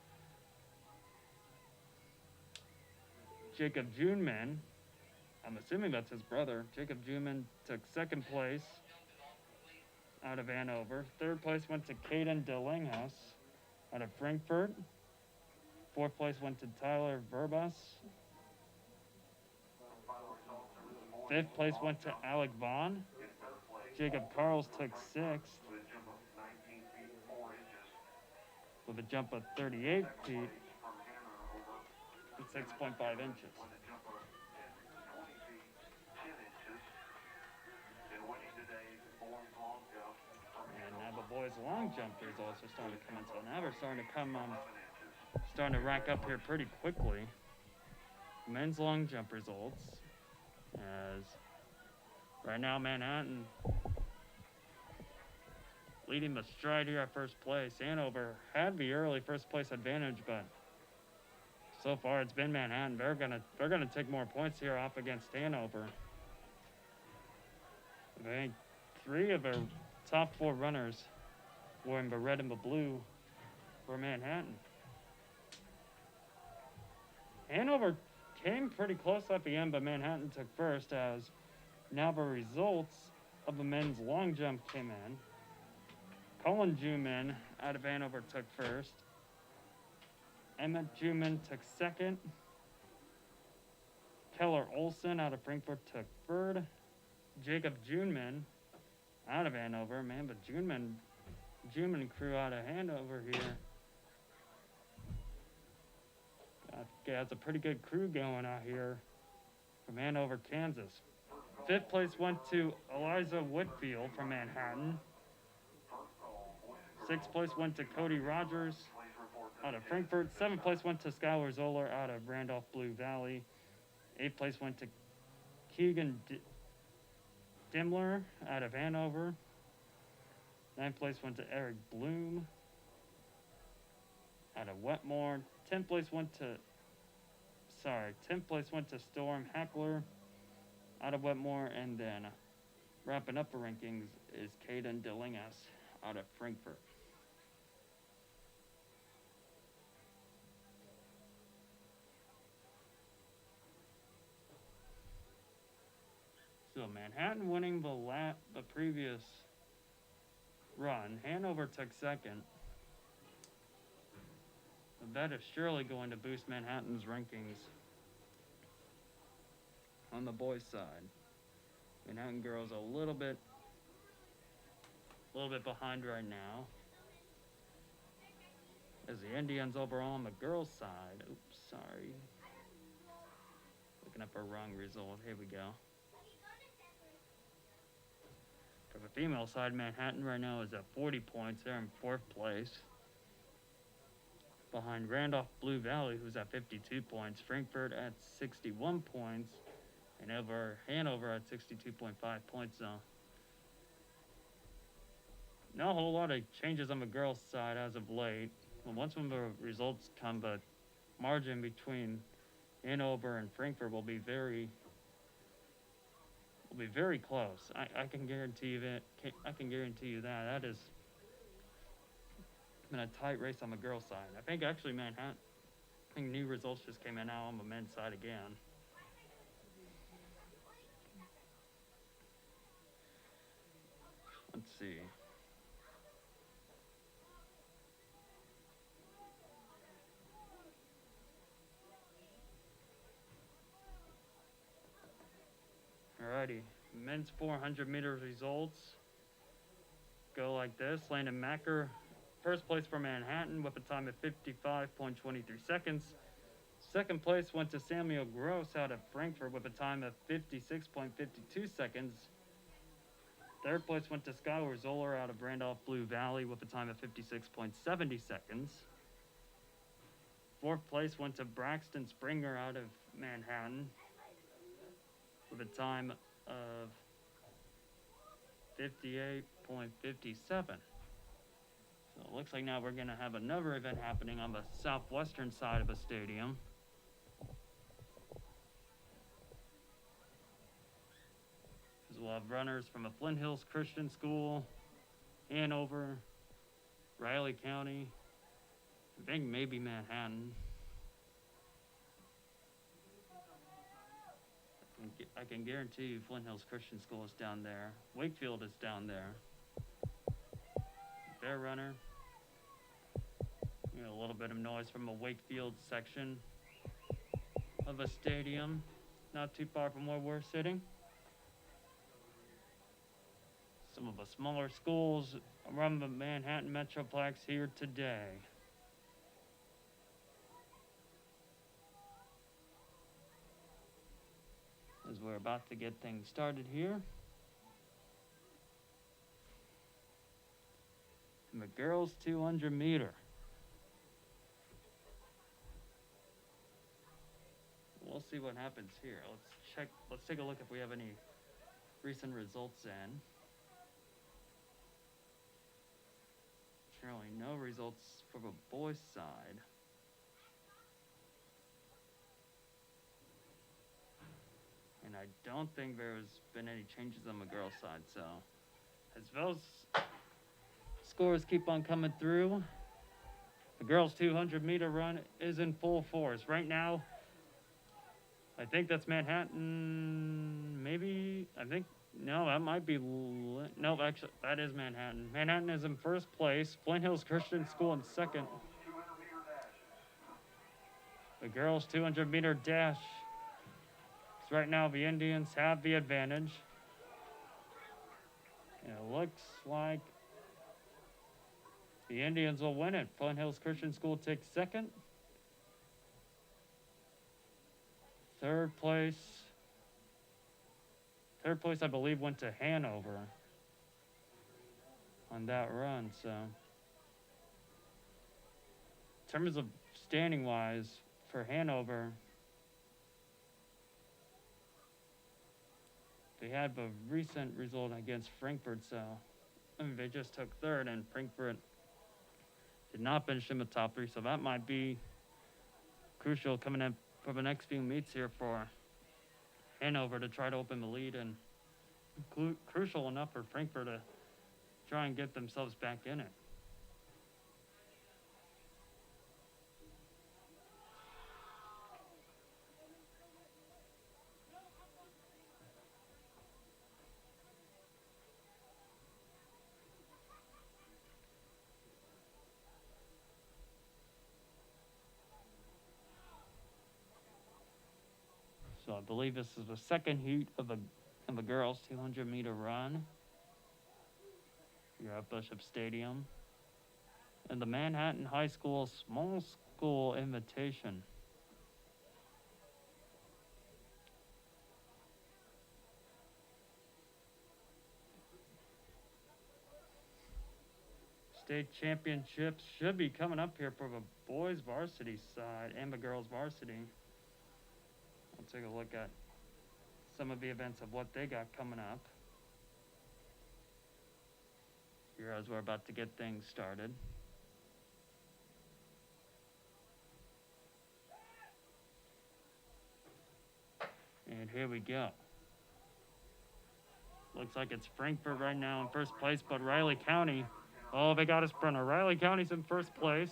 Jacob Juneman, I'm assuming that's his brother. Jacob Juneman took second place out of Hanover. Third place went to Caden Delinghouse out of Frankfurt. Fourth place went to Tyler Verbas. Fifth place went to Alec Vaughn. Jacob Carls took sixth with a jump of 38 feet and 6.5 inches. And now the boys' long jump results are starting to come in. So now we're starting to rack up here pretty quickly. Men's long jump results, as right now Manhattan leading the stride here at first place. Hanover had the early first place advantage, but so far it's been Manhattan. They're gonna take more points here off against Hanover. I think 3 of their top 4 runners wearing the red and the blue for Manhattan. Hanover came pretty close at the end, but Manhattan took first, as now the results of the men's long jump came in. Colin Juman out of Hanover took first. Emmett Juman took second. Keller Olson out of Frankfurt took third. Jacob Juneman out of Hanover. Man, but Juneman crew out of Hanover here. Yeah, it's a pretty good crew going out here from Hanover, Kansas. Fifth place went to Eliza Whitfield from Manhattan. Sixth place went to Cody Rogers out of Frankfurt. Seventh place went to Skylar Zoller out of Randolph Blue Valley. Eighth place went to Keegan Dimmler out of Hanover. Ninth place went to Eric Bloom out of Wetmore. 10th place went to Storm Hackler out of Wetmore, and then wrapping up the rankings is Caden Delingas out of Frankfurt. So Manhattan winning the previous run. Hanover took second. That is surely going to boost Manhattan's rankings on the boys' side. Manhattan girls a little bit behind right now, as the Indians overall on the girls' side. Oops, sorry. Looking up a wrong result. Here we go. For the female side, Manhattan right now is at 40 points. They're in 4th place. Behind Randolph Blue Valley, who's at 52 points. Frankfurt at 61 points. And over Hanover at 62.5 points now. Not a whole lot of changes on the girls' side as of late. Well, once when the results come, the margin between Hanover and Frankfurt will be very close. I can guarantee you that. That is been a tight race on the girls' side. I think actually Manhattan, new results just came in now on the men's side again. Let's see. Alrighty, men's 400 meter results go like this. Landon Macker, first place for Manhattan with a time of 55.23 seconds. Second place went to Samuel Gross out of Frankfurt with a time of 56.52 seconds. Third place went to Skylar Zoller out of Randolph Blue Valley with a time of 56.70 seconds. Fourth place went to Braxton Springer out of Manhattan with a time of 58.57. So it looks like now we're going to have another event happening on the southwestern side of the stadium. Because we'll have runners from the Flint Hills Christian School, Hanover, Riley County, I think maybe Manhattan. I can guarantee you Flint Hills Christian School is down there. Wakefield is down there. Fair runner. You know, a little bit of noise from the Wakefield section of a stadium, not too far from where we're sitting. Some of the smaller schools around the Manhattan Metroplex here today. As we're about to get things started here. And the girls 200 meter. We'll see what happens here. Let's take a look if we have any recent results in. Surely no results for the boys' side. And I don't think there's been any changes on the girls' side, so as those scores keep on coming through, the girls' 200 meter run is in full force. Right now, I think that's Manhattan, maybe, no, that might be, no, actually, that is Manhattan. Manhattan is in first place, Flint Hills Christian School in second. The girls' 200 meter dash. So right now, the Indians have the advantage. And it looks like the Indians will win it. Flint Hills Christian School takes second. Third place, I believe, went to Hanover on that run. So, in terms of standing-wise for Hanover, they had the recent result against Frankfurt, so they just took third, and Frankfurt did not finish in the top three, so that might be crucial coming in for the next few meets here for Hanover to try to open the lead, and crucial enough for Frankfurt to try and get themselves back in it. So I believe this is the second heat of a girls' 200 meter run here at Bishop Stadium. And the Manhattan High School Small School Invitation. State championships should be coming up here for the boys varsity side and the girls varsity. I'll take a look at some of the events of what they got coming up here as we're about to get things started. And here we go. Looks like it's Frankfurt right now in first place, but Riley County, oh, they got a sprinter. Riley County's in first place.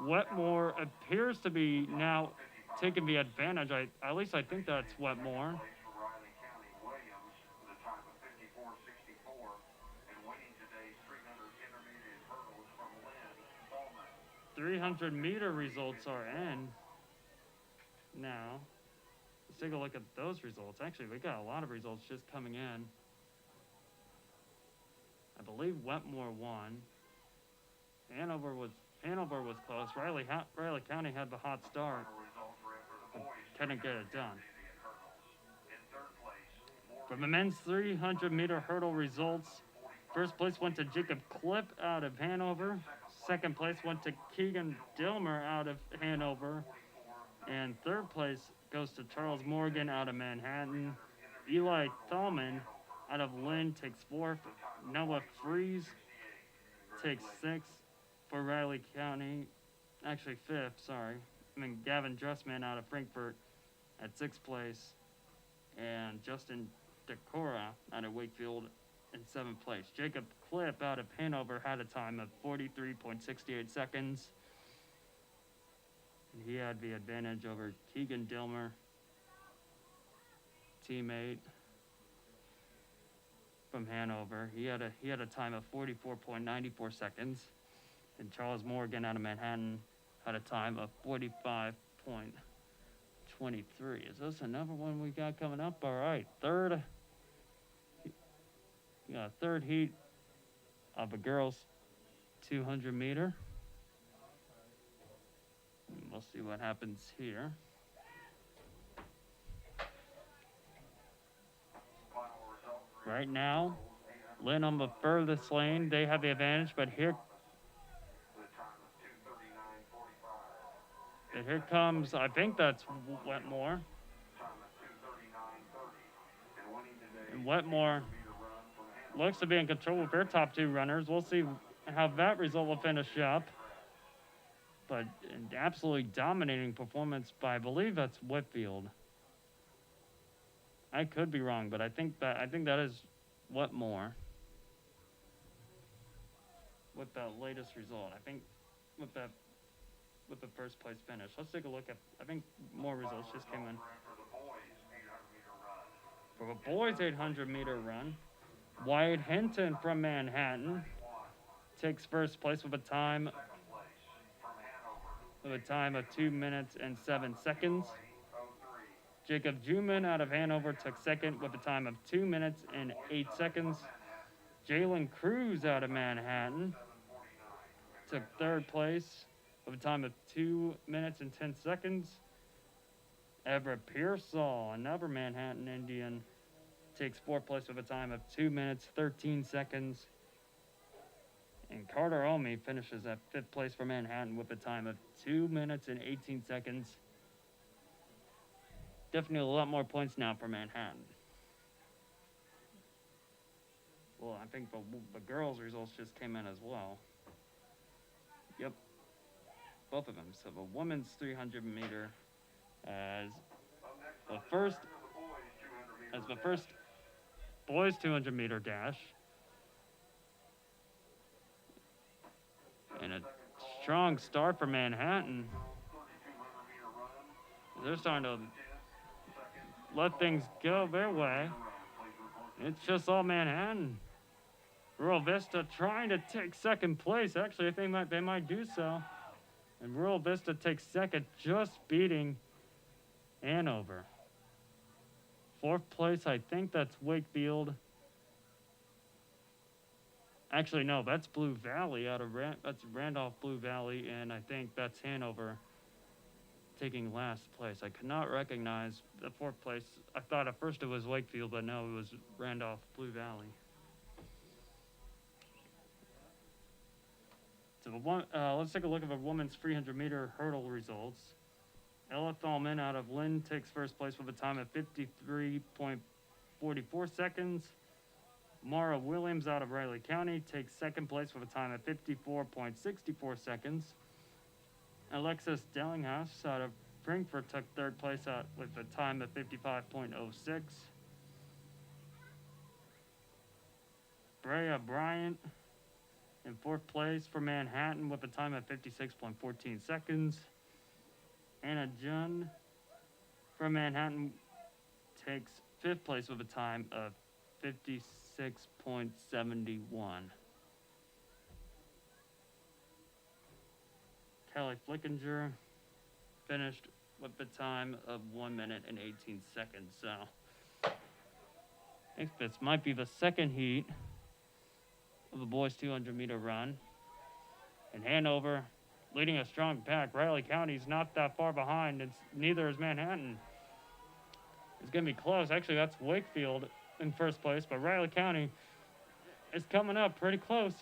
Wetmore appears to be now taking the advantage. At least I think that's Wetmore. 300 meter results are in now. Let's take a look at those results. Actually, we got a lot of results just coming in. I believe Wetmore won. Hanover was close. Riley County had the hot start, but couldn't get it done. For the men's 300 meter hurdle results, first place went to Jacob Clip out of Hanover. Second place went to Keegan Dilmer out of Hanover. And third place goes to Charles Morgan out of Manhattan. Eli Thalman out of Lynn takes fourth. Noah Fries takes sixth for Riley County. Actually, fifth, sorry. Gavin Dressman out of Frankfurt at sixth place. And Justin Decora out of Wakefield in seventh place. Jacob Klipp out of Hanover had a time of 43.68 seconds. And he had the advantage over Keegan Dilmer, teammate from Hanover. He had a time of 44.94 seconds. And Charles Morgan out of Manhattan had a time of 45.23. Is this another one we got coming up? All right, third heat of a girls 200 meter. And we'll see what happens here. Right now, Lynn on the furthest lane, they have the advantage, but here comes, I think that's Wetmore. And Wetmore looks to be in control with their top two runners. We'll see how that result will finish up. But an absolutely dominating performance by, I believe that's Whitfield. I could be wrong, but I think that is Wetmore with that latest result. I think with the first place finish. Let's take a look at, I think more results just came in. For the boys 800 meter run, Wyatt Hinton from Manhattan takes first place with a time of 2 minutes and 7 seconds. Jacob Juman out of Hanover took second with a time of 2 minutes and 8 seconds. Jalen Cruz out of Manhattan took third place with a time of 2 minutes and 10 seconds. Everett Pearsall, another Manhattan Indian, takes fourth place with a time of 2 minutes, 13 seconds. And Carter Omi finishes at fifth place for Manhattan with a time of 2 minutes and 18 seconds. Definitely a lot more points now for Manhattan. Well, I think the girls' results just came in as well. Yep. Both of them. So the women's 300 meter as the first boys 200 meter dash. And a strong start for Manhattan. They're starting to let things go their way. It's just all Manhattan. Rural Vista trying to take second place. Actually, I think they might do so. And Rural Vista takes second, just beating Hanover. Fourth place, I think that's Wakefield. Actually, no, that's Blue Valley that's Randolph Blue Valley, and I think that's Hanover taking last place. I could not recognize the fourth place. I thought at first it was Wakefield, but no, it was Randolph Blue Valley. So let's take a look at the women's 300 meter hurdle results. Ella Thalman out of Lynn takes first place with a time of 53.44 seconds. Mara Williams out of Riley County takes second place with a time of 54.64 seconds. Alexis Dellinghouse out of Frankfurt took third place with a time of 55.06. Brea Bryant in fourth place for Manhattan with a time of 56.14 seconds. Anna Jun from Manhattan takes fifth place with a time of 56.71. Kelly Flickinger finished with the time of 1 minute and 18 seconds. So I think this might be the second heat of the boys 200 meter run. And Hanover leading a strong pack. Riley County's not that far behind, neither is Manhattan. It's going to be close. Actually, that's Wakefield in first place, but Riley County is coming up pretty close.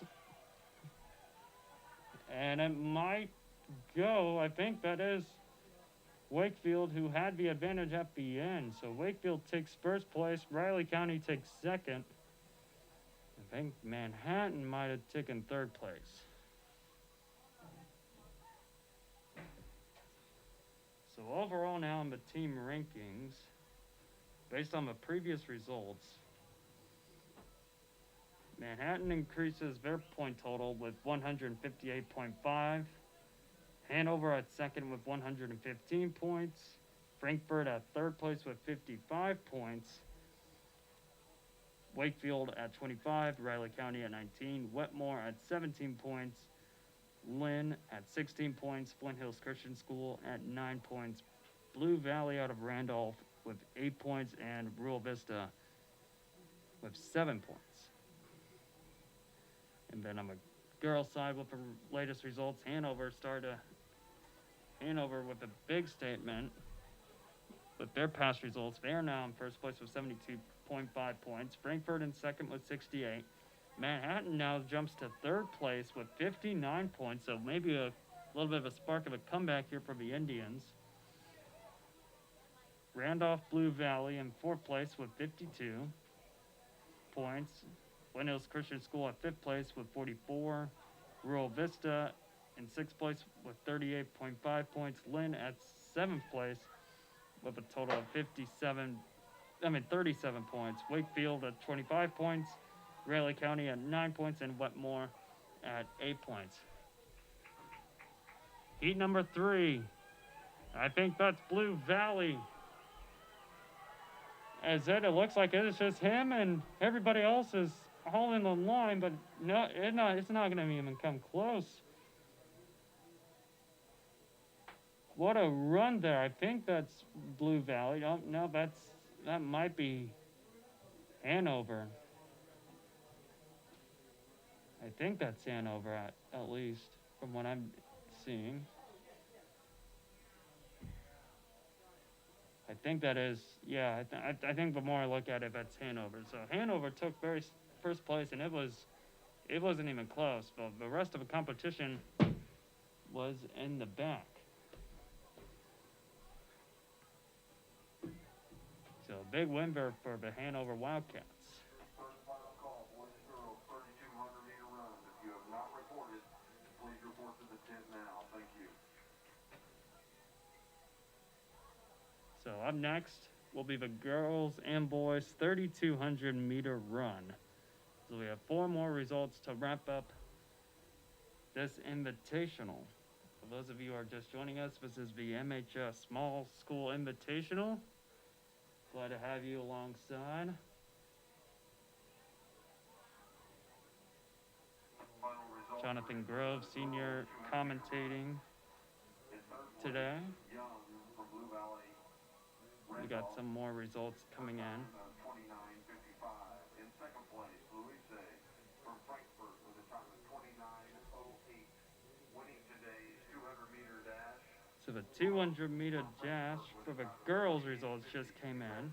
And it might go, I think that is Wakefield who had the advantage at the end. So Wakefield takes first place, Riley County takes second. I think Manhattan might have taken third place. So overall now in the team rankings, based on the previous results, Manhattan increases their point total with 158.5. Hanover at second with 115 points. Frankfurt at third place with 55 points. Wakefield at 25. Riley County at 19. Wetmore at 17 points. Lynn at 16 points. Flint Hills Christian School at 9 points. Blue Valley out of Randolph with 8 points. And Rural Vista with 7 points. And then on the girls' side with the latest results, Hanover with a big statement with their past results. They are now in first place with 72.5 points. Frankfurt in second with 68. Manhattan now jumps to third place with 59 points, so maybe a little bit of a spark of a comeback here for the Indians. Randolph Blue Valley in fourth place with 52 points. Flint Hills Christian School at fifth place with 44. Rural Vista in sixth place with 38.5 points. Lynn at seventh place with a total of 37 points. Wakefield at 25 points. Raleigh County at 9 points. And Wetmore at 8 points. Heat number 3. I think that's Blue Valley. As it looks like it's just him and everybody else is all in the line, but no, it's not going to even come close. What a run there. I think that's Blue Valley. Oh, no, that might be Hanover. I think that's Hanover at least from what I'm seeing. I think that is, yeah, I think the more I look at it, that's Hanover. So Hanover took first place, and it wasn't even close. But the rest of the competition was in the back. So big win for the Hanover Wildcats. First final call, boys and girls, 3,200 meter run. If you have not reported, please report to the tent now. Thank you. So up next will be the girls and boys 3,200 meter run. So we have 4 more results to wrap up this invitational. For those of you who are just joining us, this is the MHS Small School Invitational. Glad to have you alongside. Jonathan Grove, senior, commentating today. We got some more results coming in. 29:55. In second place, Louise from Frankfurt with a time of 29:08. Winning today's 200-meter dash. So the 200-meter dash for the girls' results just came in.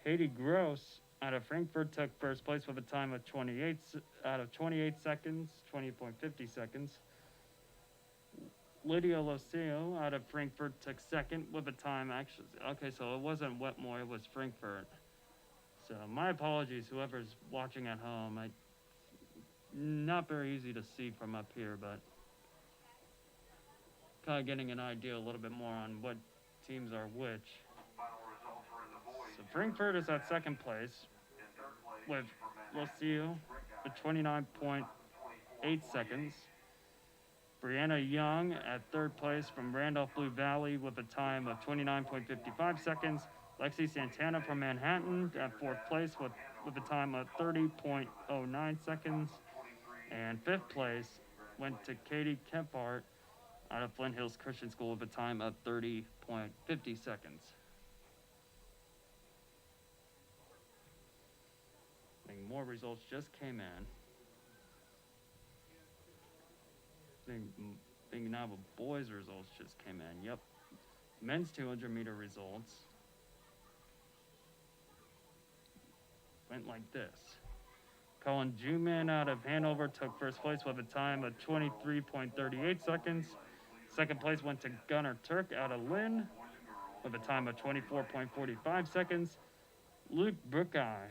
Haiti Gross out of Frankfurt took first place with a time of 28 seconds, 20.50 seconds. Lydia Locio out of Frankfurt took second with a time so it wasn't Wetmore, it was Frankfurt. So my apologies, whoever's watching at home. Not very easy to see from up here, but kind of getting an idea a little bit more on what teams are which. So Frankfurt is at second place with Locio with 29.8 seconds. Brianna Young at third place from Randolph Blue Valley with a time of 29.55 seconds. Lexi Santana from Manhattan at fourth place with a time of 30.09 seconds. And fifth place went to Katie Kempart out of Flint Hills Christian School with a time of 30.50 seconds. I think more results just came in. I think now the boys' results just came in. Yep. Men's 200 meter results went like this. Colin Juman out of Hanover took first place with a time of 23.38 seconds. Second place went to Gunnar Turk out of Lynn with a time of 24.45 seconds. Luke Brookeye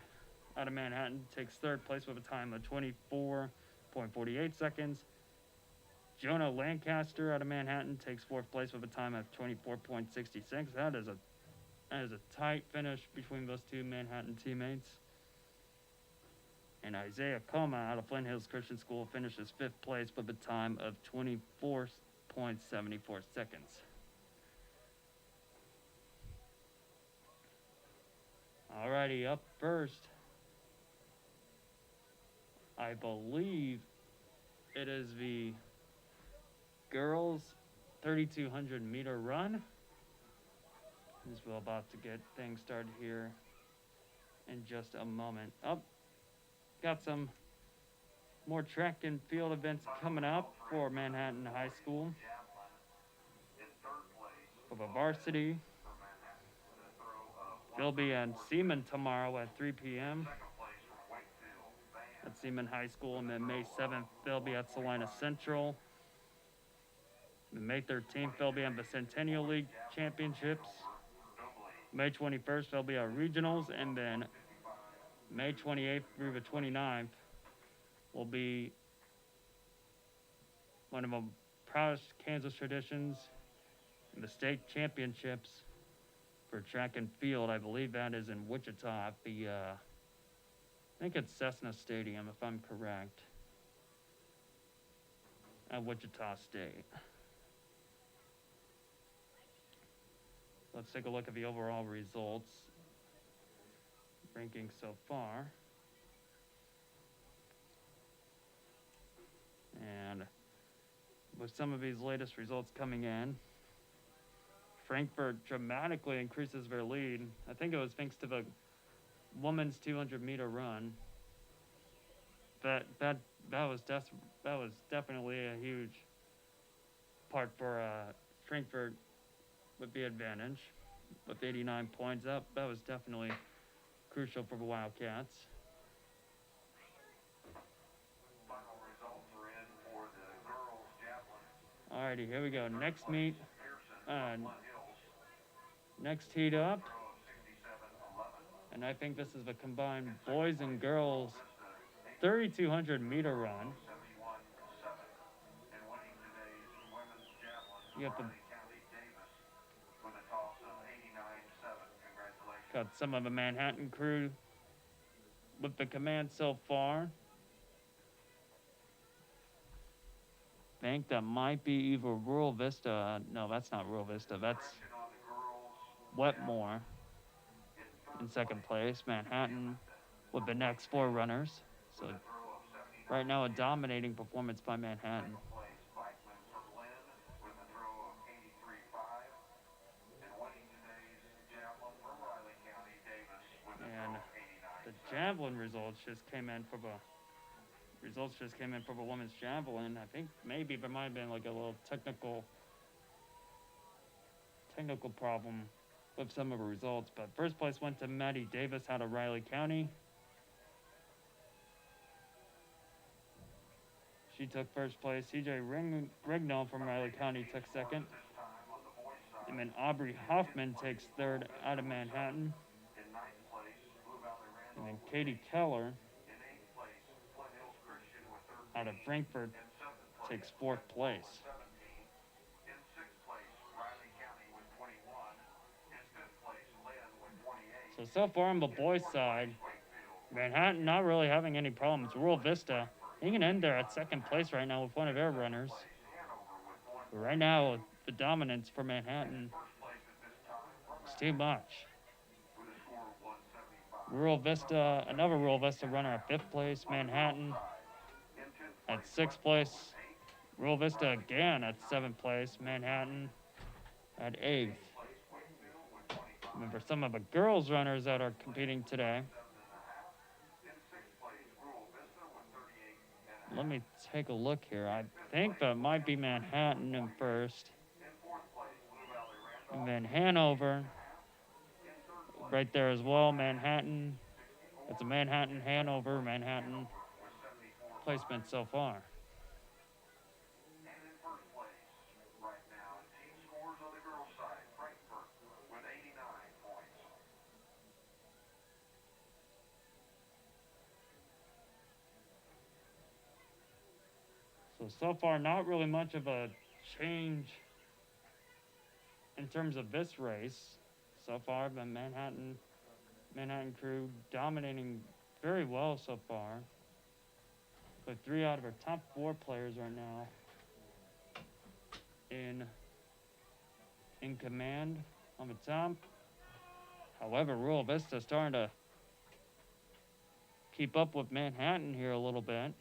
out of Manhattan takes third place with a time of 24.48 seconds. Jonah Lancaster out of Manhattan takes fourth place with a time of 24.66. That is a tight finish between those two Manhattan teammates. And Isaiah Coma out of Flint Hills Christian School finishes fifth place with a time of 24.74 seconds. Alrighty, up first, I believe it is the girls 3,200 meter run. As we're about to get things started here in just a moment. Got some more track and field events coming up for Manhattan High School. For the varsity, they'll be in Seaman tomorrow at 3 p.m. at Seaman High School, and then May 7th, they'll be at Salina Central. And May 13th, they'll be in the Centennial League Championships. May 21st, they'll be at Regionals, and then May 28th through the 29th will be one of the proudest Kansas traditions in the state championships for track and field. I believe that is in Wichita at the, I think it's Cessna Stadium, if I'm correct, at Wichita State. Let's take a look at the overall results, rankings so far. And with some of these latest results coming in, Frankfurt dramatically increases their lead. I think it was thanks to the women's 200-meter run. That was definitely a huge part for Frankfurt with the advantage. With 89 points up, that was definitely crucial for the Wildcats. Final results are in for the girls javelin. Alrighty, here we go. Next meet, next heat up. And I think this is the combined boys and girls 3,200 meter run. You got got some of the Manhattan crew with the command so far. I think that might be either Rural Vista. No, that's not Rural Vista. That's Wetmore in second place. Manhattan with the next four runners. So right now a dominating performance by Manhattan. And the javelin results just came in for the women's javelin. I think maybe there might have been like a little technical problem with some of the results, but first place went to Maddie Davis out of Riley County. She took first place. CJ Rignall from Riley County took second. And then Aubrey Hoffman takes third out of Manhattan. And then Katie Keller out of Frankfurt takes fourth place. So far on the boys' side, Manhattan not really having any problems. Rural Vista hanging in there at second place right now with one of their runners. But right now, the dominance for Manhattan is too much. Rural Vista, another Rural Vista runner at fifth place. Manhattan at sixth place. Rural Vista again at seventh place. Manhattan at eighth. And for some of the girls runners that are competing today, let me take a look here. I think that might be Manhattan in first. And then Hanover right there as well. Manhattan. It's a Manhattan, Hanover, Manhattan placement so far. So far, not really much of a change in terms of this race. So far, the Manhattan crew dominating very well so far. With 3 out of our top 4 players right now in command on the top. However, Rural Vista starting to keep up with Manhattan here a little bit.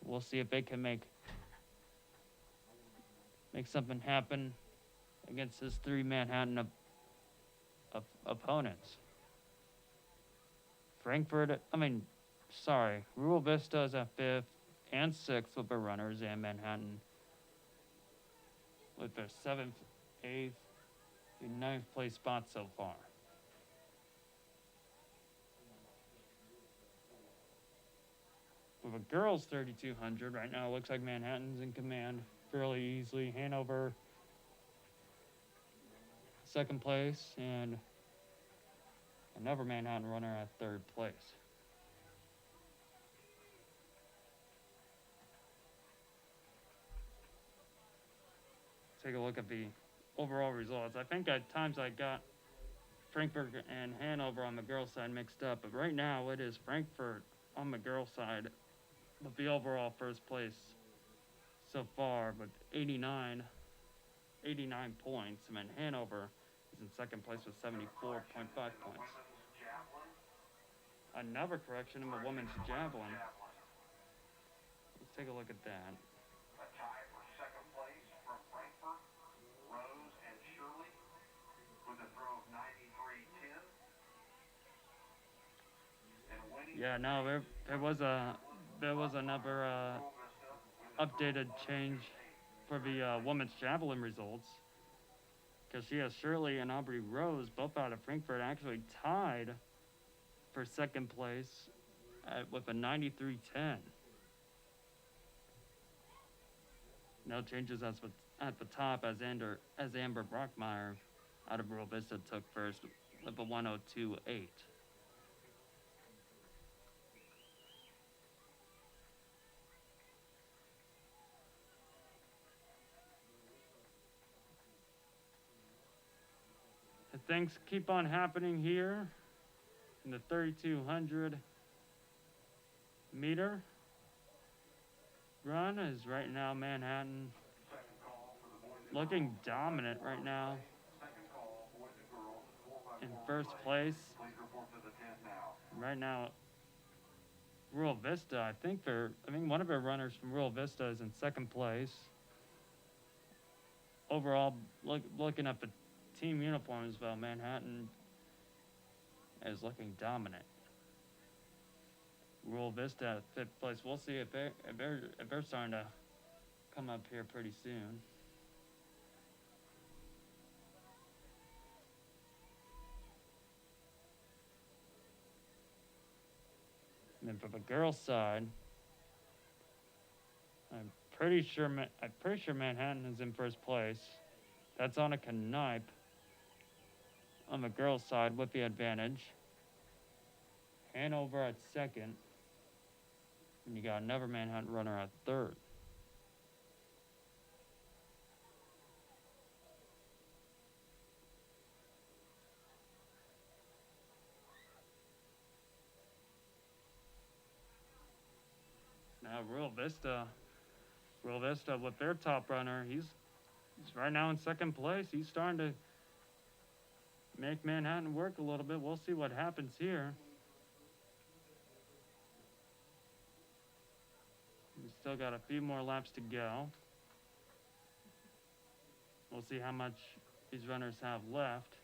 We'll see if they can make something happen against his 3 Manhattan opponents. Rural Vista is at 5th and 6th with their runners, and Manhattan with their 7th, 8th, and 9th place spots so far. With a girls 3200, right now it looks like Manhattan's in command fairly easily. Hanover, 2nd place, and another Manhattan runner at 3rd place. Take a look at the overall results. I think at times I got Frankfurt and Hanover on the girls' side mixed up, but right now it is Frankfurt on the girls' side with the overall 1st place so far with 89 points, and then Hanover is in 2nd place with 74.5 points. Another correction in the women's javelin. Let's take a look at that. A tie for 2nd place from Frankfurt, Rose and Shirley, with a throw of 93.10. Yeah, no, there was another updated change for the women's javelin results, because she has Shirley and Aubrey Rose, both out of Frankfurt, actually tied for 2nd place with a 93.10. No changes at the top as Amber Brockmeyer out of Rural Vista took 1st with a 102.8. Things keep on happening here in the 3,200 meter run. Is right now Manhattan looking dominant right now in 1st place. Right now, Rural Vista, I think one of their runners from Rural Vista is in 2nd place. Overall, looking at the team uniforms, though, Manhattan is looking dominant. Rural Vista at 5th place. We'll see if they're starting to come up here pretty soon. And then for the girls' side, I'm pretty sure Manhattan is in 1st place. That's on a Knipe on the girls' side with the advantage. Hanover at 2nd. And you got another Manhattan runner at 3rd. Now Rural Vista with their top runner, he's right now in 2nd place. He's starting to make Manhattan work a little bit. We'll see what happens here. We still got a few more laps to go. We'll see how much these runners have left.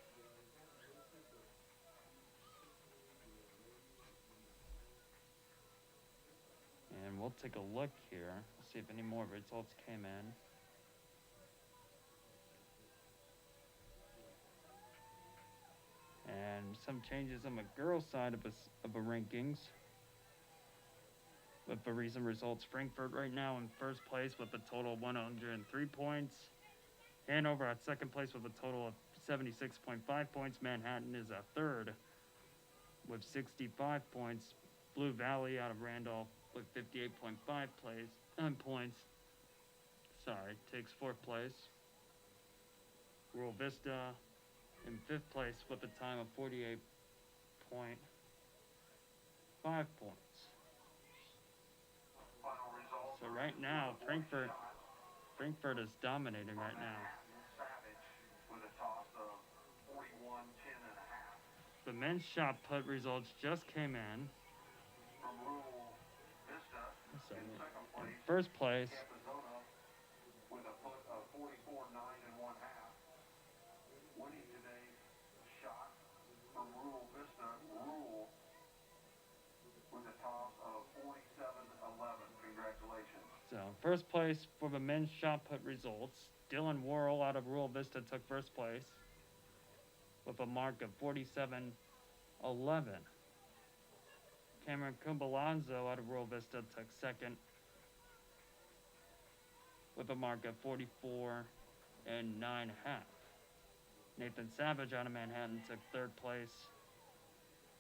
And we'll take a look here. See if any more results came in. And some changes on the girls' side of the rankings. With the recent results, Frankfurt right now in 1st place with a total of 103 points. Hanover at 2nd place with a total of 76.5 points. Manhattan is at 3rd with 65 points. Blue Valley out of Randolph with 58.5 points. Sorry, takes 4th place. Rural Vista in 5th place with a time of 48.5 points. So right now, Frankfurt is dominating right now. The men's shot put results just came in. So in 1st place, with a put of 44.9 1/2. Winning today's shot from Rural Vista, Rule with a toss of 47-11. Congratulations. So 1st place for the men's shot put results. Dylan Worrell out of Rural Vista took 1st place with a mark of 47-11. Cameron Kumbalanzo out of Rural Vista took 2nd with a mark of 44 9/2. Nathan Savage out of Manhattan took 3rd place.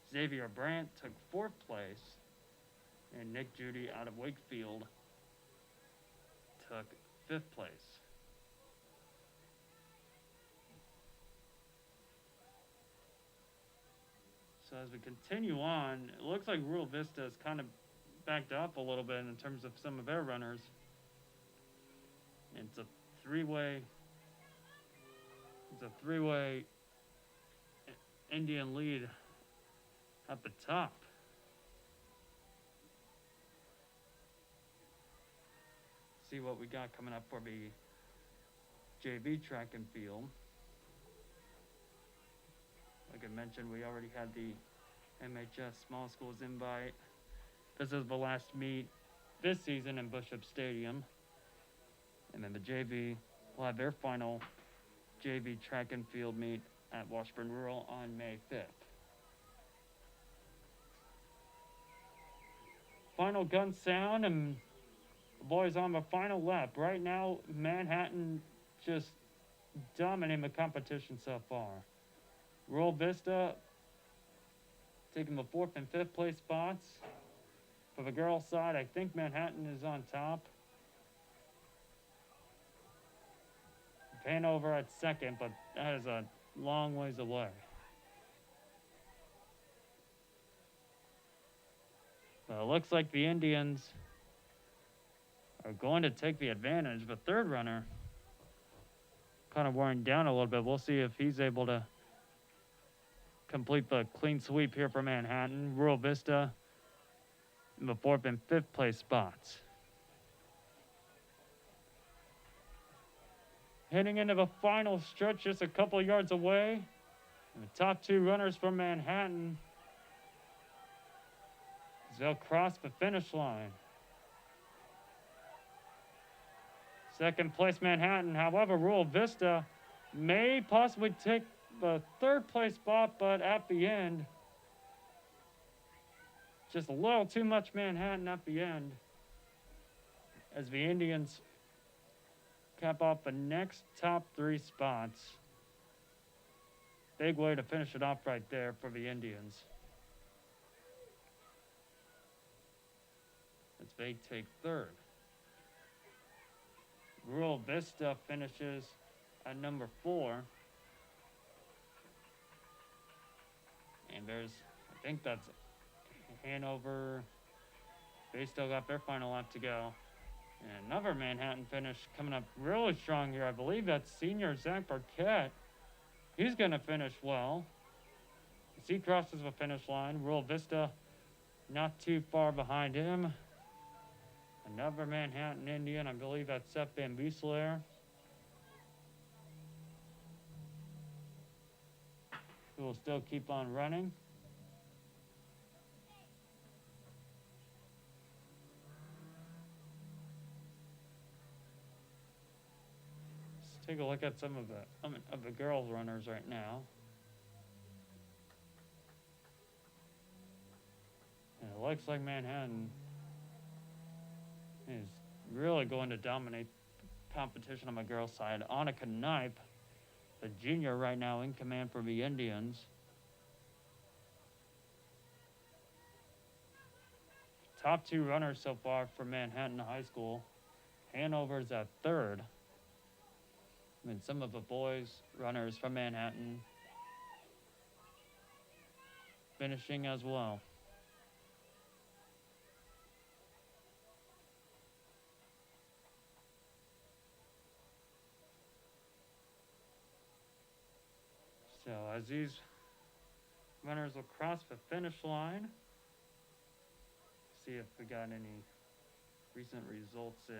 Xavier Brandt took 4th place. And Nick Judy out of Wakefield took 5th place. So as we continue on, it looks like Rural Vista is kind of backed up a little bit in terms of some of their runners. And it's a three-way Indian lead at the top. See what we got coming up for the JV track and field. Like I mentioned, we already had the MHS Small Schools invite. This is the last meet this season in Bishop Stadium. And then the JV will have their final JV track and field meet at Washburn Rural on May 5th. Final gun sound, and the boys on the final lap. Right now, Manhattan just dominating the competition so far. Rural Vista taking the 4th and 5th place spots. For the girls' side, I think Manhattan is on top. Hanover at 2nd, but that is a long ways away. But it looks like the Indians are going to take the advantage. The 3rd runner kind of wearing down a little bit. We'll see if he's able to complete the clean sweep here for Manhattan. Rural Vista in the 4th and 5th place spots. Heading into the final stretch, just a couple yards away. And the top 2 runners from Manhattan as they'll cross the finish line. 2nd place Manhattan. However, Rural Vista may possibly take the 3rd place spot, but at the end, just a little too much Manhattan at the end as the Indians cap off the next top 3 spots. Big way to finish it off right there for the Indians. As they take 3rd. Rural Vista finishes at number 4. And there's, I think that's Hanover. They still got their final lap to go. And another Manhattan finish coming up really strong here. I believe that's senior Zach Burkett. He's going to finish well. As he crosses the finish line, Rural Vista not too far behind him. Another Manhattan Indian, I believe that's Seth Van Bieselaar, who will still keep on running. Take a look at some of the girls runners right now. And it looks like Manhattan is really going to dominate competition on the girls' side. Annika Knipe, the junior right now in command for the Indians. top two runners so far for Manhattan High School. Hanover's at third. I mean, some of the boys runners from Manhattan finishing as well. So as these runners will cross the finish line, see if we got any recent results in.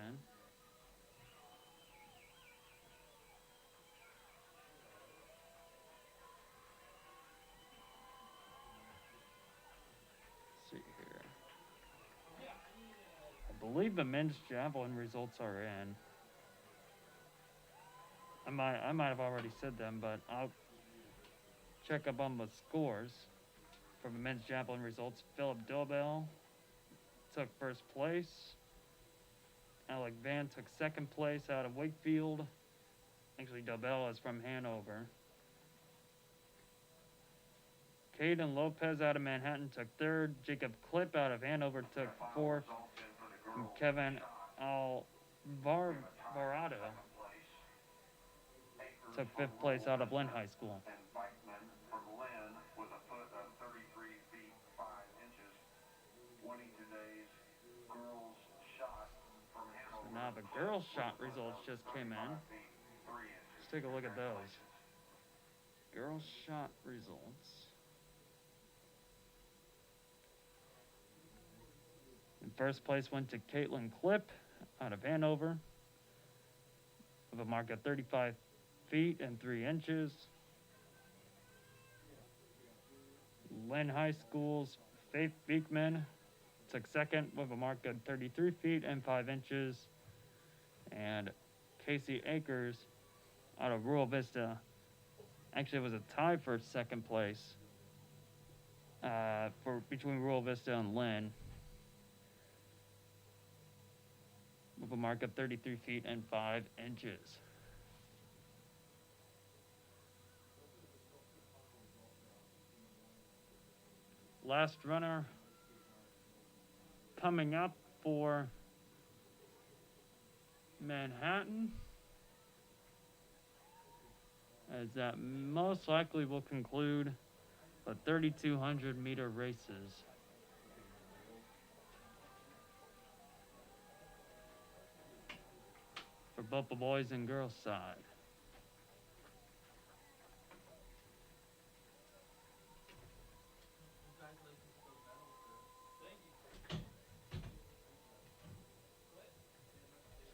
Let's see here. I believe the men's javelin results are in. I might have already said them, but I'll check up on the scores for the men's javelin results. Philip Dobell took first place. Alec Van took second place out of Wakefield. Actually, Dobell is from Hanover. Caden Lopez out of Manhattan took third. Jacob Klipp out of Hanover took fourth. And Kevin Alvarado took fifth place out of Lynn High School. So now the girls' shot results just came in. Let's take a look at those. Girls' shot results. In first place went to Caitlin Klipp out of Hanover with a mark of 35 feet and 3 inches. Lynn High School's Faith Beekman took second with a mark of 33 feet and 5 inches. And Casey Akers out of Rural Vista actually was a tie for second place between Rural Vista and Lynn with a mark of 33 feet and 5 inches. Last runner coming up for Manhattan, as that most likely will conclude the 3,200 meter races. For both the boys and girls side.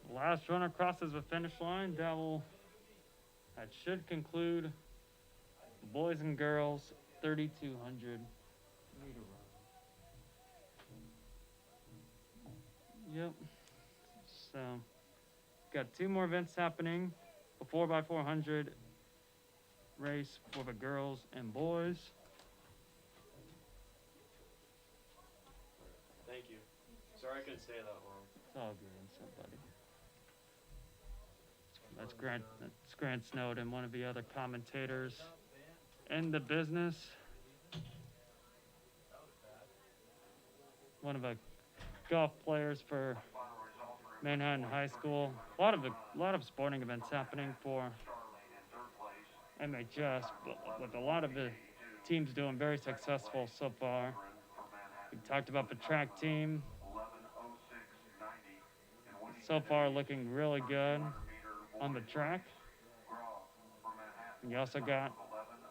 The last runner crosses the finish line. That should conclude the boys and girls 3,200 meter run. Yep. So got two more events happening. A 4x400 race for the girls and boys. Thank you. Sorry I couldn't say that long. It's all good, somebody. That's Grant Snowden, one of the other commentators in the business. One of the golf players for Manhattan High School. A lot of sporting events happening for MHS, but with a lot of the teams doing very successful so far. We talked about the track team. So far looking really good on the track. And you also got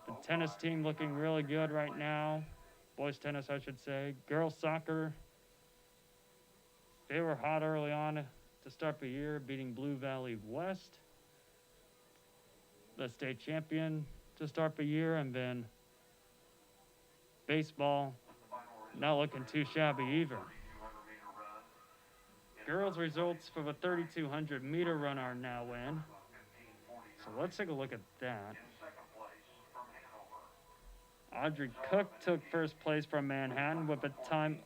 the tennis team looking really good right now. Boys tennis, I should say. Girls soccer, they were hot early on to start the year, beating Blue Valley West, the state champion to start the year. And then baseball, not looking too shabby either. Girls' results for the 3,200 meter run are now in. So let's take a look at that. Audrey Cook took first place from Manhattan with a time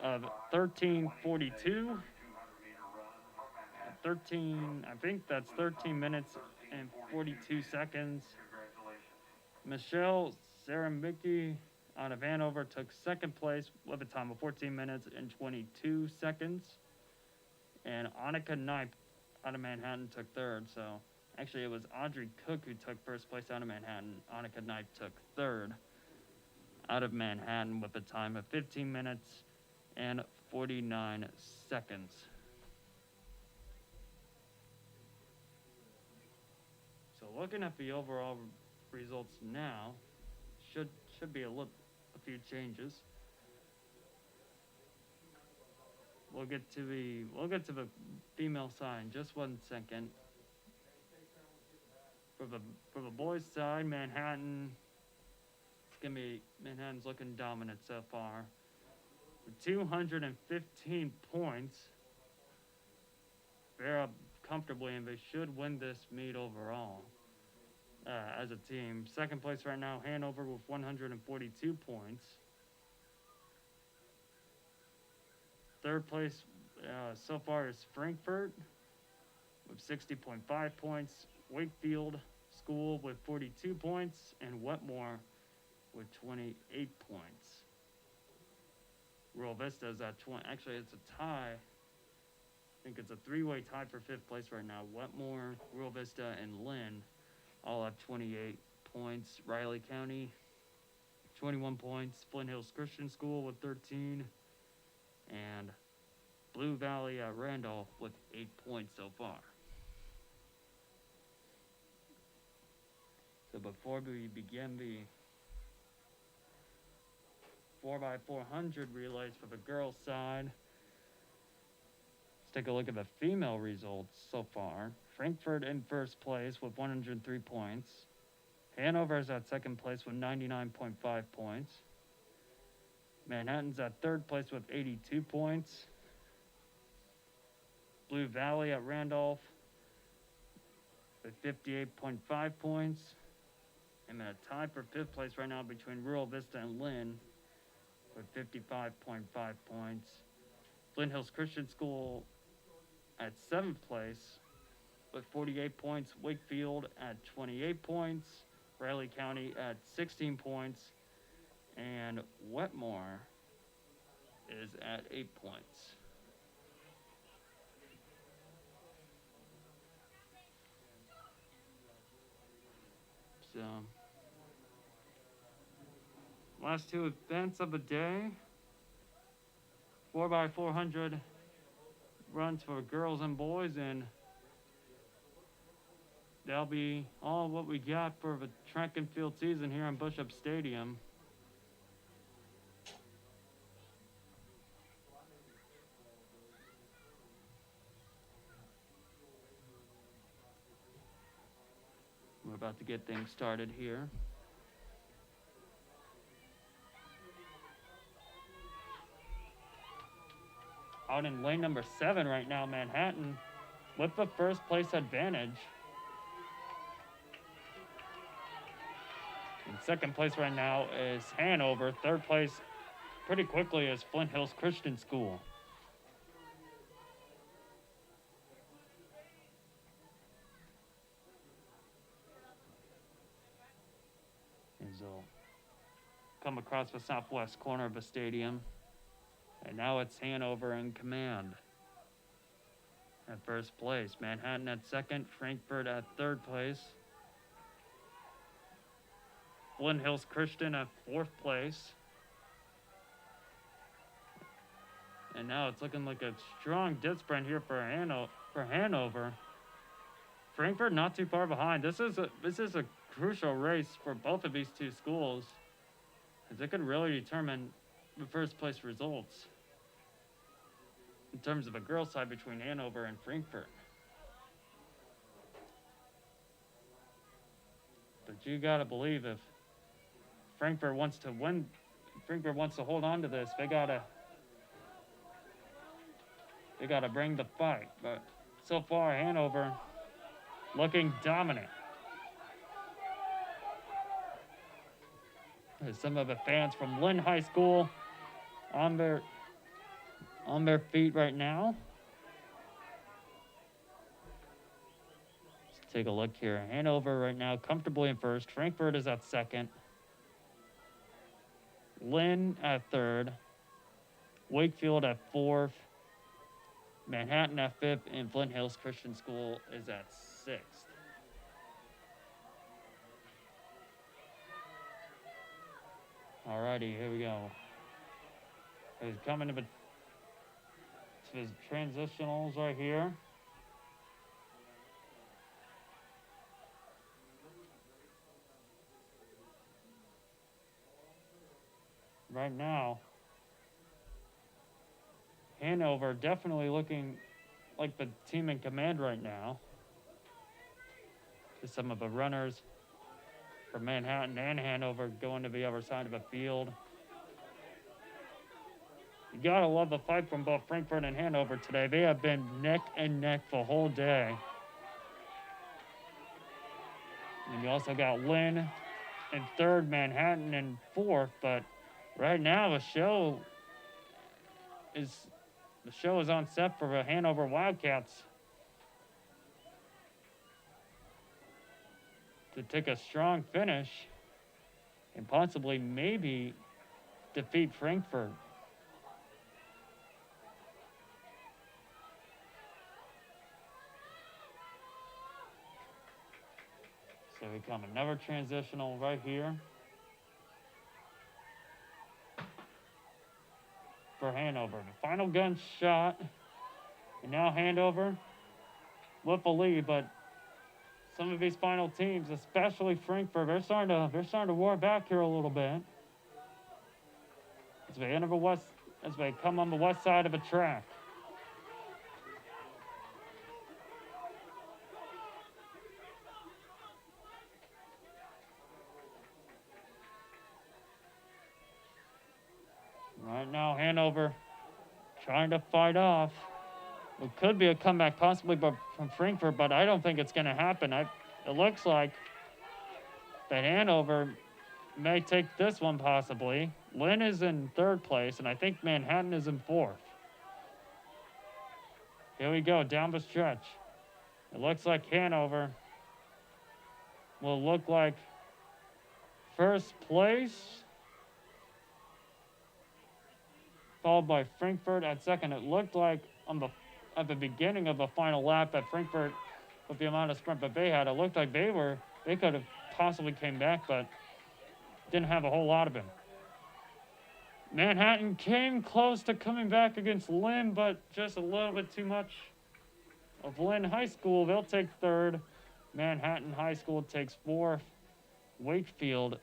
of 13:42. 13, I think that's 13 minutes and 42 seconds. Michelle Sarambicki out of Hanover took second place with a time of 14 minutes and 22 seconds. And Annika Knipe out of Manhattan took third. So actually it was Audrey Cook who took first place out of Manhattan. Annika Knipe took third out of Manhattan with a time of 15 minutes and 49 seconds. So looking at the overall results now, should be a few changes. We'll get to the female side in just 1 second. For the boys side, Manhattan's looking dominant so far. With 215 points, they're up comfortably and they should win this meet overall as a team. Second place right now, Hanover with 142 points. Third place so far is Frankfurt with 60.5 points. Wakefield School with 42 points. And Wetmore with 28 points. Rural Vista is at 20. Actually, it's a tie. I think it's a three-way tie for fifth place right now. Wetmore, Rural Vista, and Lynn all have 28 points. Riley County, 21 points. Flint Hills Christian School with 13. And Blue Valley at Randolph with 8 points so far. So before we begin the 4x400 relays for the girls' side, let's take a look at the female results so far. Frankfurt in first place with 103 points. Hanover is at second place with 99.5 points. Manhattan's at third place with 82 points. Blue Valley at Randolph with 58.5 points. And a tie for fifth place right now between Rural Vista and Lynn with 55.5 points. Flint Hills Christian School at seventh place with 48 points. Wakefield at 28 points. Riley County at 16 points. And Wetmore is at 8 points. So, last two events of the day. 4x400 runs for girls and boys, and that'll be all what we got for the track and field season here in Bush-Up Stadium. We're about to get things started here. Out in lane number 7 right now, Manhattan with the first place advantage. In second place right now is Hanover. Third place pretty quickly is Flint Hills Christian School. As they'll come across the southwest corner of the stadium. And now it's Hanover in command. At first place, Manhattan at second, Frankfurt at third place. Flint Hills Christian at fourth place. And now it's looking like a strong dead sprint here for Hanover. Frankfurt not too far behind. This is a crucial race for both of these two schools, as it could really determine the first place results in terms of the girls' side between Hanover and Frankfurt. But you gotta believe if Frankfurt wants to win, Frankfurt wants to hold on to this, they gotta bring the fight. But so far, Hanover looking dominant. There's some of the fans from Lynn High School on their feet right now. Let's take a look here. Hanover right now comfortably in first. Frankfurt is at second. Lynn at third, Wakefield at fourth, Manhattan at fifth, and Flint Hills Christian School is at sixth. Alrighty, here we go. He's coming to his transitionals right here. Right now, Hanover definitely looking like the team in command right now. Just some of the runners from Manhattan and Hanover going to the other side of the field. You gotta love the fight from both Frankfurt and Hanover today. They have been neck and neck the whole day. And you also got Lynn in third, Manhattan in fourth, but right now the show is on set for the Hanover Wildcats to take a strong finish and possibly maybe defeat Frankfurt. So we come another transitional right here for Hanover. The final gunshot, and now Hanover with a lead, but some of these final teams, especially Frankfurt, they're starting to war back here a little bit as they come on the west side of the track. Right now, Hanover trying to fight off. It could be a comeback possibly from Frankfurt, but I don't think it's going to happen. It looks like that Hanover may take this one possibly. Lynn is in third place, and I think Manhattan is in fourth. Here we go, down the stretch. It looks like Hanover will look like first place, followed by Frankfurt at second. It looked like at the beginning of the final lap that Frankfurt, with the amount of sprint that they had, it looked like they could have possibly came back, but didn't have a whole lot of him. Manhattan came close to coming back against Lynn, but just a little bit too much of Lynn High School. They'll take third. Manhattan High School takes fourth. Wakefield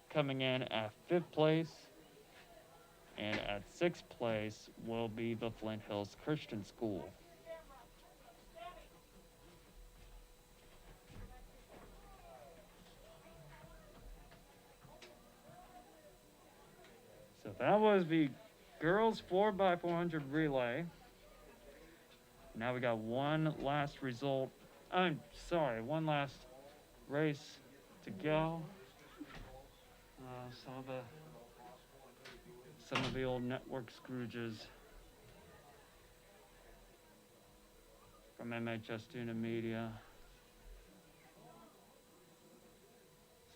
coming in at fifth place. And at sixth place will be the Flint Hills Christian School. So that was the girls 4x400 relay. Now we got one last race to go. Some of the old network Scrooges from MHS Student Media.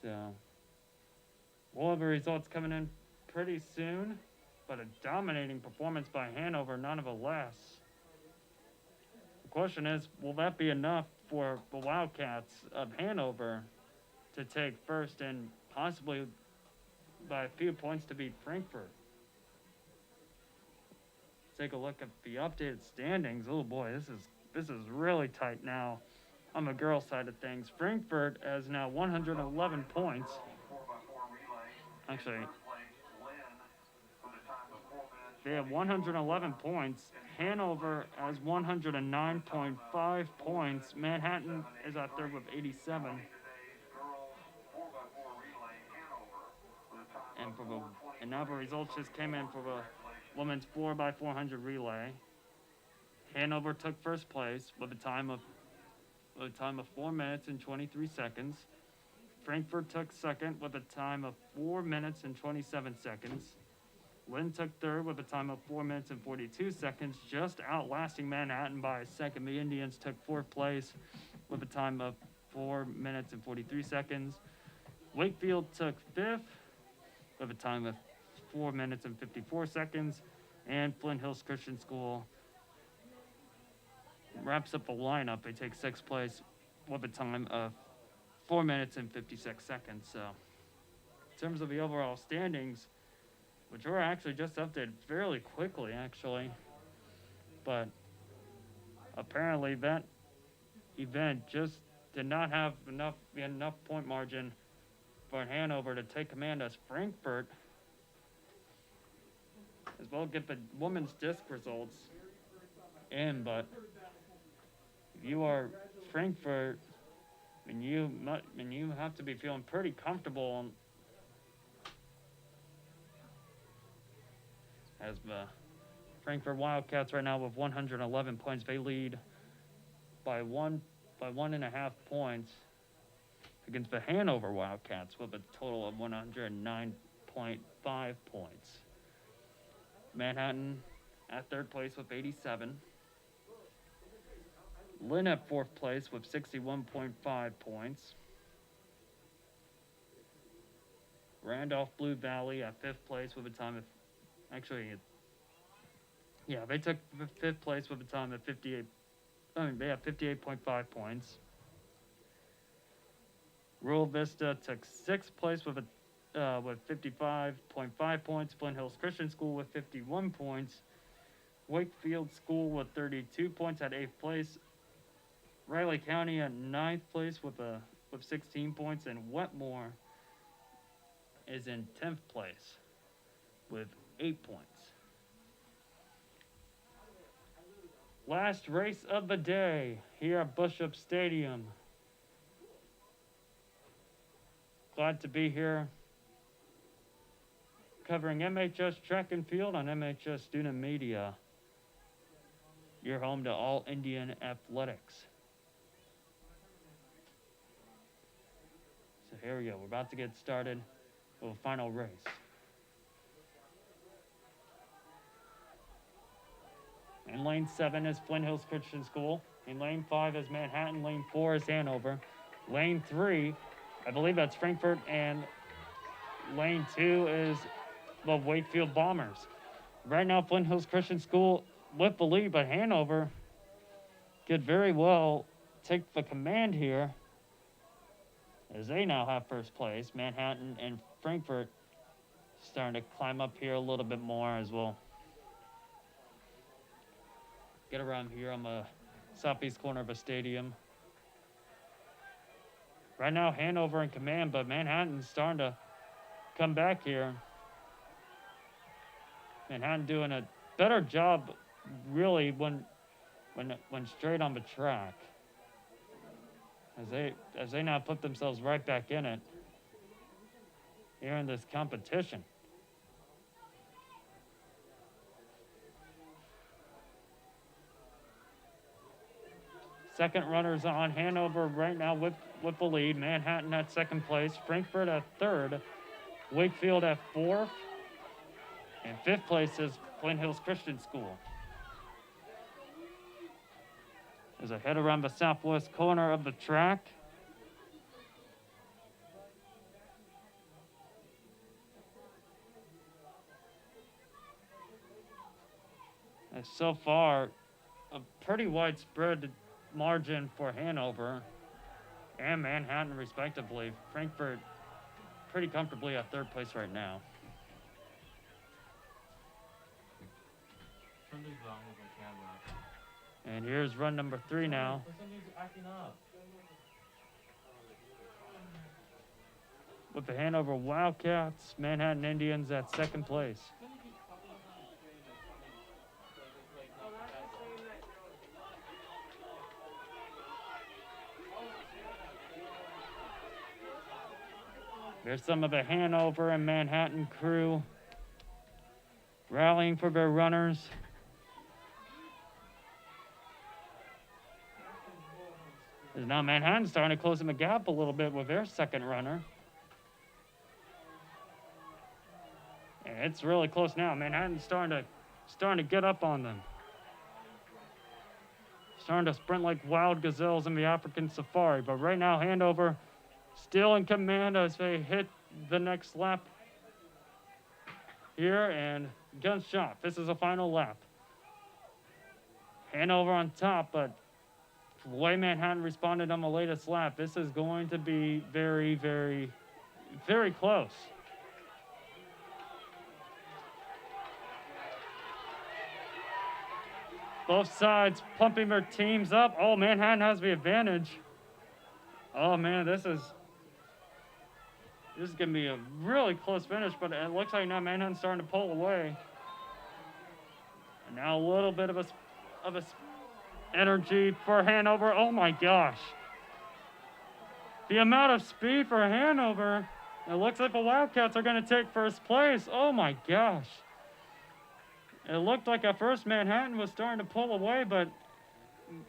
So we'll have the results coming in pretty soon, but a dominating performance by Hanover nonetheless. The question is, will that be enough for the Wildcats of Hanover to take first and possibly by a few points to beat Frankfurt? Take a look at the updated standings. Oh boy, this is really tight now on the girls' side of things. Frankfurt has now 111 points. Actually, they have 111 points. Hanover has 109.5 points. Manhattan is at third with 87. And now the results just came in for the women's 4x400 relay. Hanover took first place with a time of 4 minutes and 23 seconds. Frankfurt took second with a time of 4 minutes and 27 seconds. Lynn took third with a time of 4 minutes and 42 seconds, just outlasting Manhattan by a second. The Indians took fourth place with a time of 4 minutes and 43 seconds. Wakefield took fifth with a time of 4 minutes and 54 seconds. And Flint Hills Christian School wraps up the lineup. They take sixth place with a time of 4 minutes and 56 seconds. So, in terms of the overall standings, which were actually just updated fairly quickly, actually, but apparently that event just did not have enough point margin for Hanover to take command as Frankfurt, as well get the women's disc results in. But if you are Frankfurt, and you have to be feeling pretty comfortable as the Frankfurt Wildcats right now with 111 points. They lead by 1.5 points against the Hanover Wildcats with a total of 109.5 points. Manhattan at third place with 87. Lynn at fourth place with 61.5 points. Randolph Blue Valley at fifth place with a time of, they took fifth place with a time of 58.5 points. Rural Vista took sixth place with 55.5 points. Flint Hills Christian School with 51 points. Wakefield School with 32 points at eighth place. Riley County at ninth place with 16 points, and Wetmore is in 10th place with 8 points. Last race of the day here at Bishop Stadium. Glad to be here covering MHS track and field on MHS Student Media. Your home to all Indian athletics. So here we go. We're about to get started with a final race. In lane 7 is Flint Hills Christian School. In lane 5 is Manhattan. Lane 4 is Hanover. Lane 3, I believe that's Frankfurt, and lane 2 is the Wakefield Bombers. Right now, Flint Hills Christian School with the lead, but Hanover could very well take the command here, as they now have first place. Manhattan and Frankfurt starting to climb up here a little bit more as well. Get around here on the southeast corner of a stadium. Right now, Hanover in command, but Manhattan's starting to come back here. Manhattan doing a better job, really, when straight on the track, as they now put themselves right back in it here in this competition. Second runners on. Hanover right now with the lead. Manhattan at second place. Frankfurt at third. Wakefield at fourth. And fifth place is Flint Hills Christian School. As I head around the southwest corner of the track. And so far, a pretty widespread margin for Hanover and Manhattan, respectively. Frankfurt pretty comfortably at third place right now. Something's wrong with my camera. And here's run number 3 now. Something's acting up. With the Hanover Wildcats, Manhattan Indians at second place. There's some of the Hanover and Manhattan crew rallying for their runners. As now Manhattan starting to close the gap a little bit with their second runner. And it's really close now. Manhattan's starting to get up on them. Starting to sprint like wild gazelles in the African safari. But right now, Hanover still in command as they hit the next lap. here, and gunshot. This is a final lap. Hanover on top, but the way Manhattan responded on the latest lap, this is going to be very, very, very close. Both sides pumping their teams up. Oh, Manhattan has the advantage. Oh man, this is gonna be a really close finish, but it looks like now Manhattan's starting to pull away. And now a little bit of a energy for Hanover. Oh my gosh. The amount of speed for Hanover. It looks like the Wildcats are gonna take first place. Oh my gosh. It looked like at first Manhattan was starting to pull away, but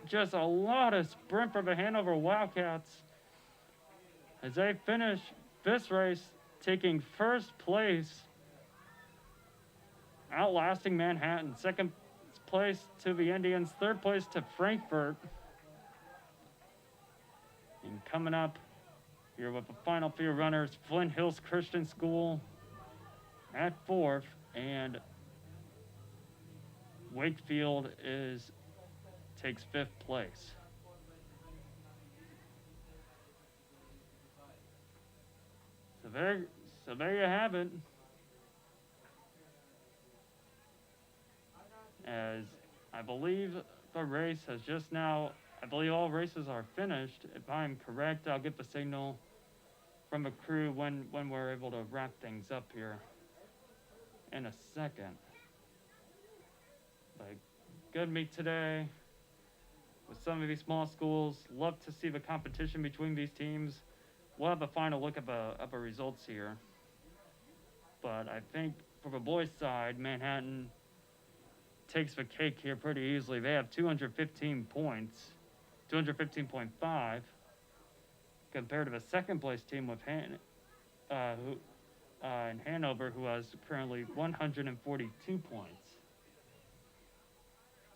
just a lot of sprint for the Hanover Wildcats as they finish this race taking first place, outlasting Manhattan. Second place to the Indians, third place to Frankfurt. And coming up here with the final few runners, Flint Hills Christian School at fourth, and Wakefield takes fifth place. So there you have it. As I believe the race has just now, I believe all races are finished. If I'm correct, I'll get the signal from the crew when we're able to wrap things up here in a second. But good meet today with some of these small schools. Love to see the competition between these teams. We'll have a final look at the results here. But I think for the boys' side, Manhattan takes the cake here pretty easily. They have 215 points, 215.5, compared to the second place team with in Hanover, who has currently 142 points.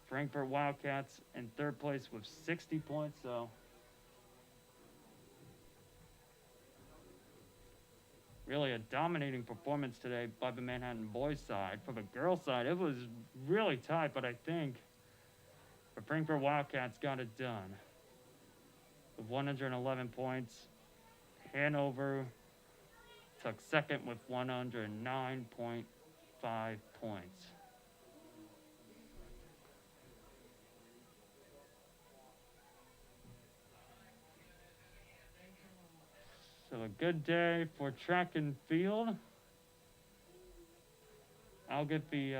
Frankfurt Wildcats in third place with 60 points, so really a dominating performance today by the Manhattan boys side. For the girls side, it was really tight, but I think the Frankfurt Wildcats got it done with 111 points. Hanover took second with 109.5 points. So a good day for track and field. I'll get the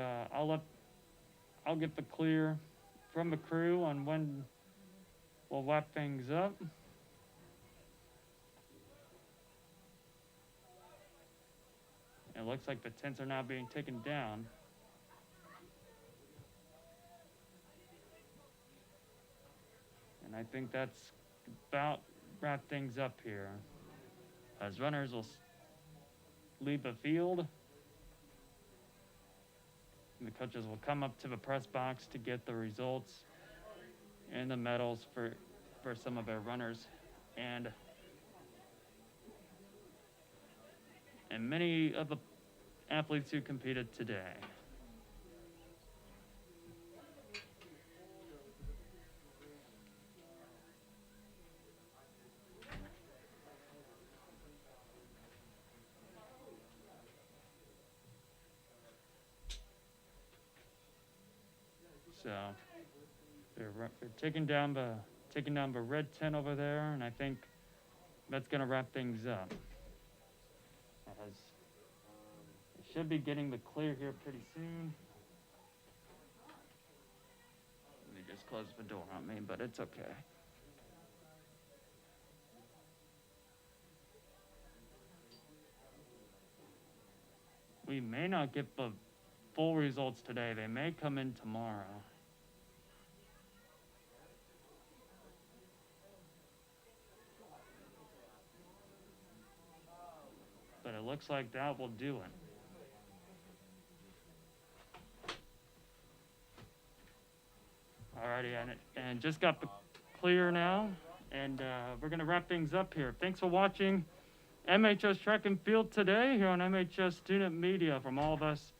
clear from the crew on when we'll wrap things up. It looks like the tents are now being taken down. And I think that's about wrap things up here. As runners will leave the field, and the coaches will come up to the press box to get the results and the medals for some of their runners and many of the athletes who competed today. So they're taking down the red tent over there, and I think that's gonna wrap things up. As they should be getting the clear here pretty soon. Let me just close the door on me, but it's okay. We may not get the full results today. They may come in tomorrow. But it looks like that will do it. Alrighty, and just got the clear now, and we're gonna wrap things up here. Thanks for watching MHS Track and Field today here on MHS Student Media. From all of us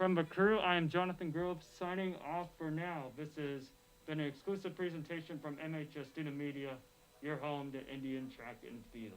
From the crew, I am Jonathan Grove signing off for now. This has been an exclusive presentation from MHS Student Media, your home to Indian Track and Field.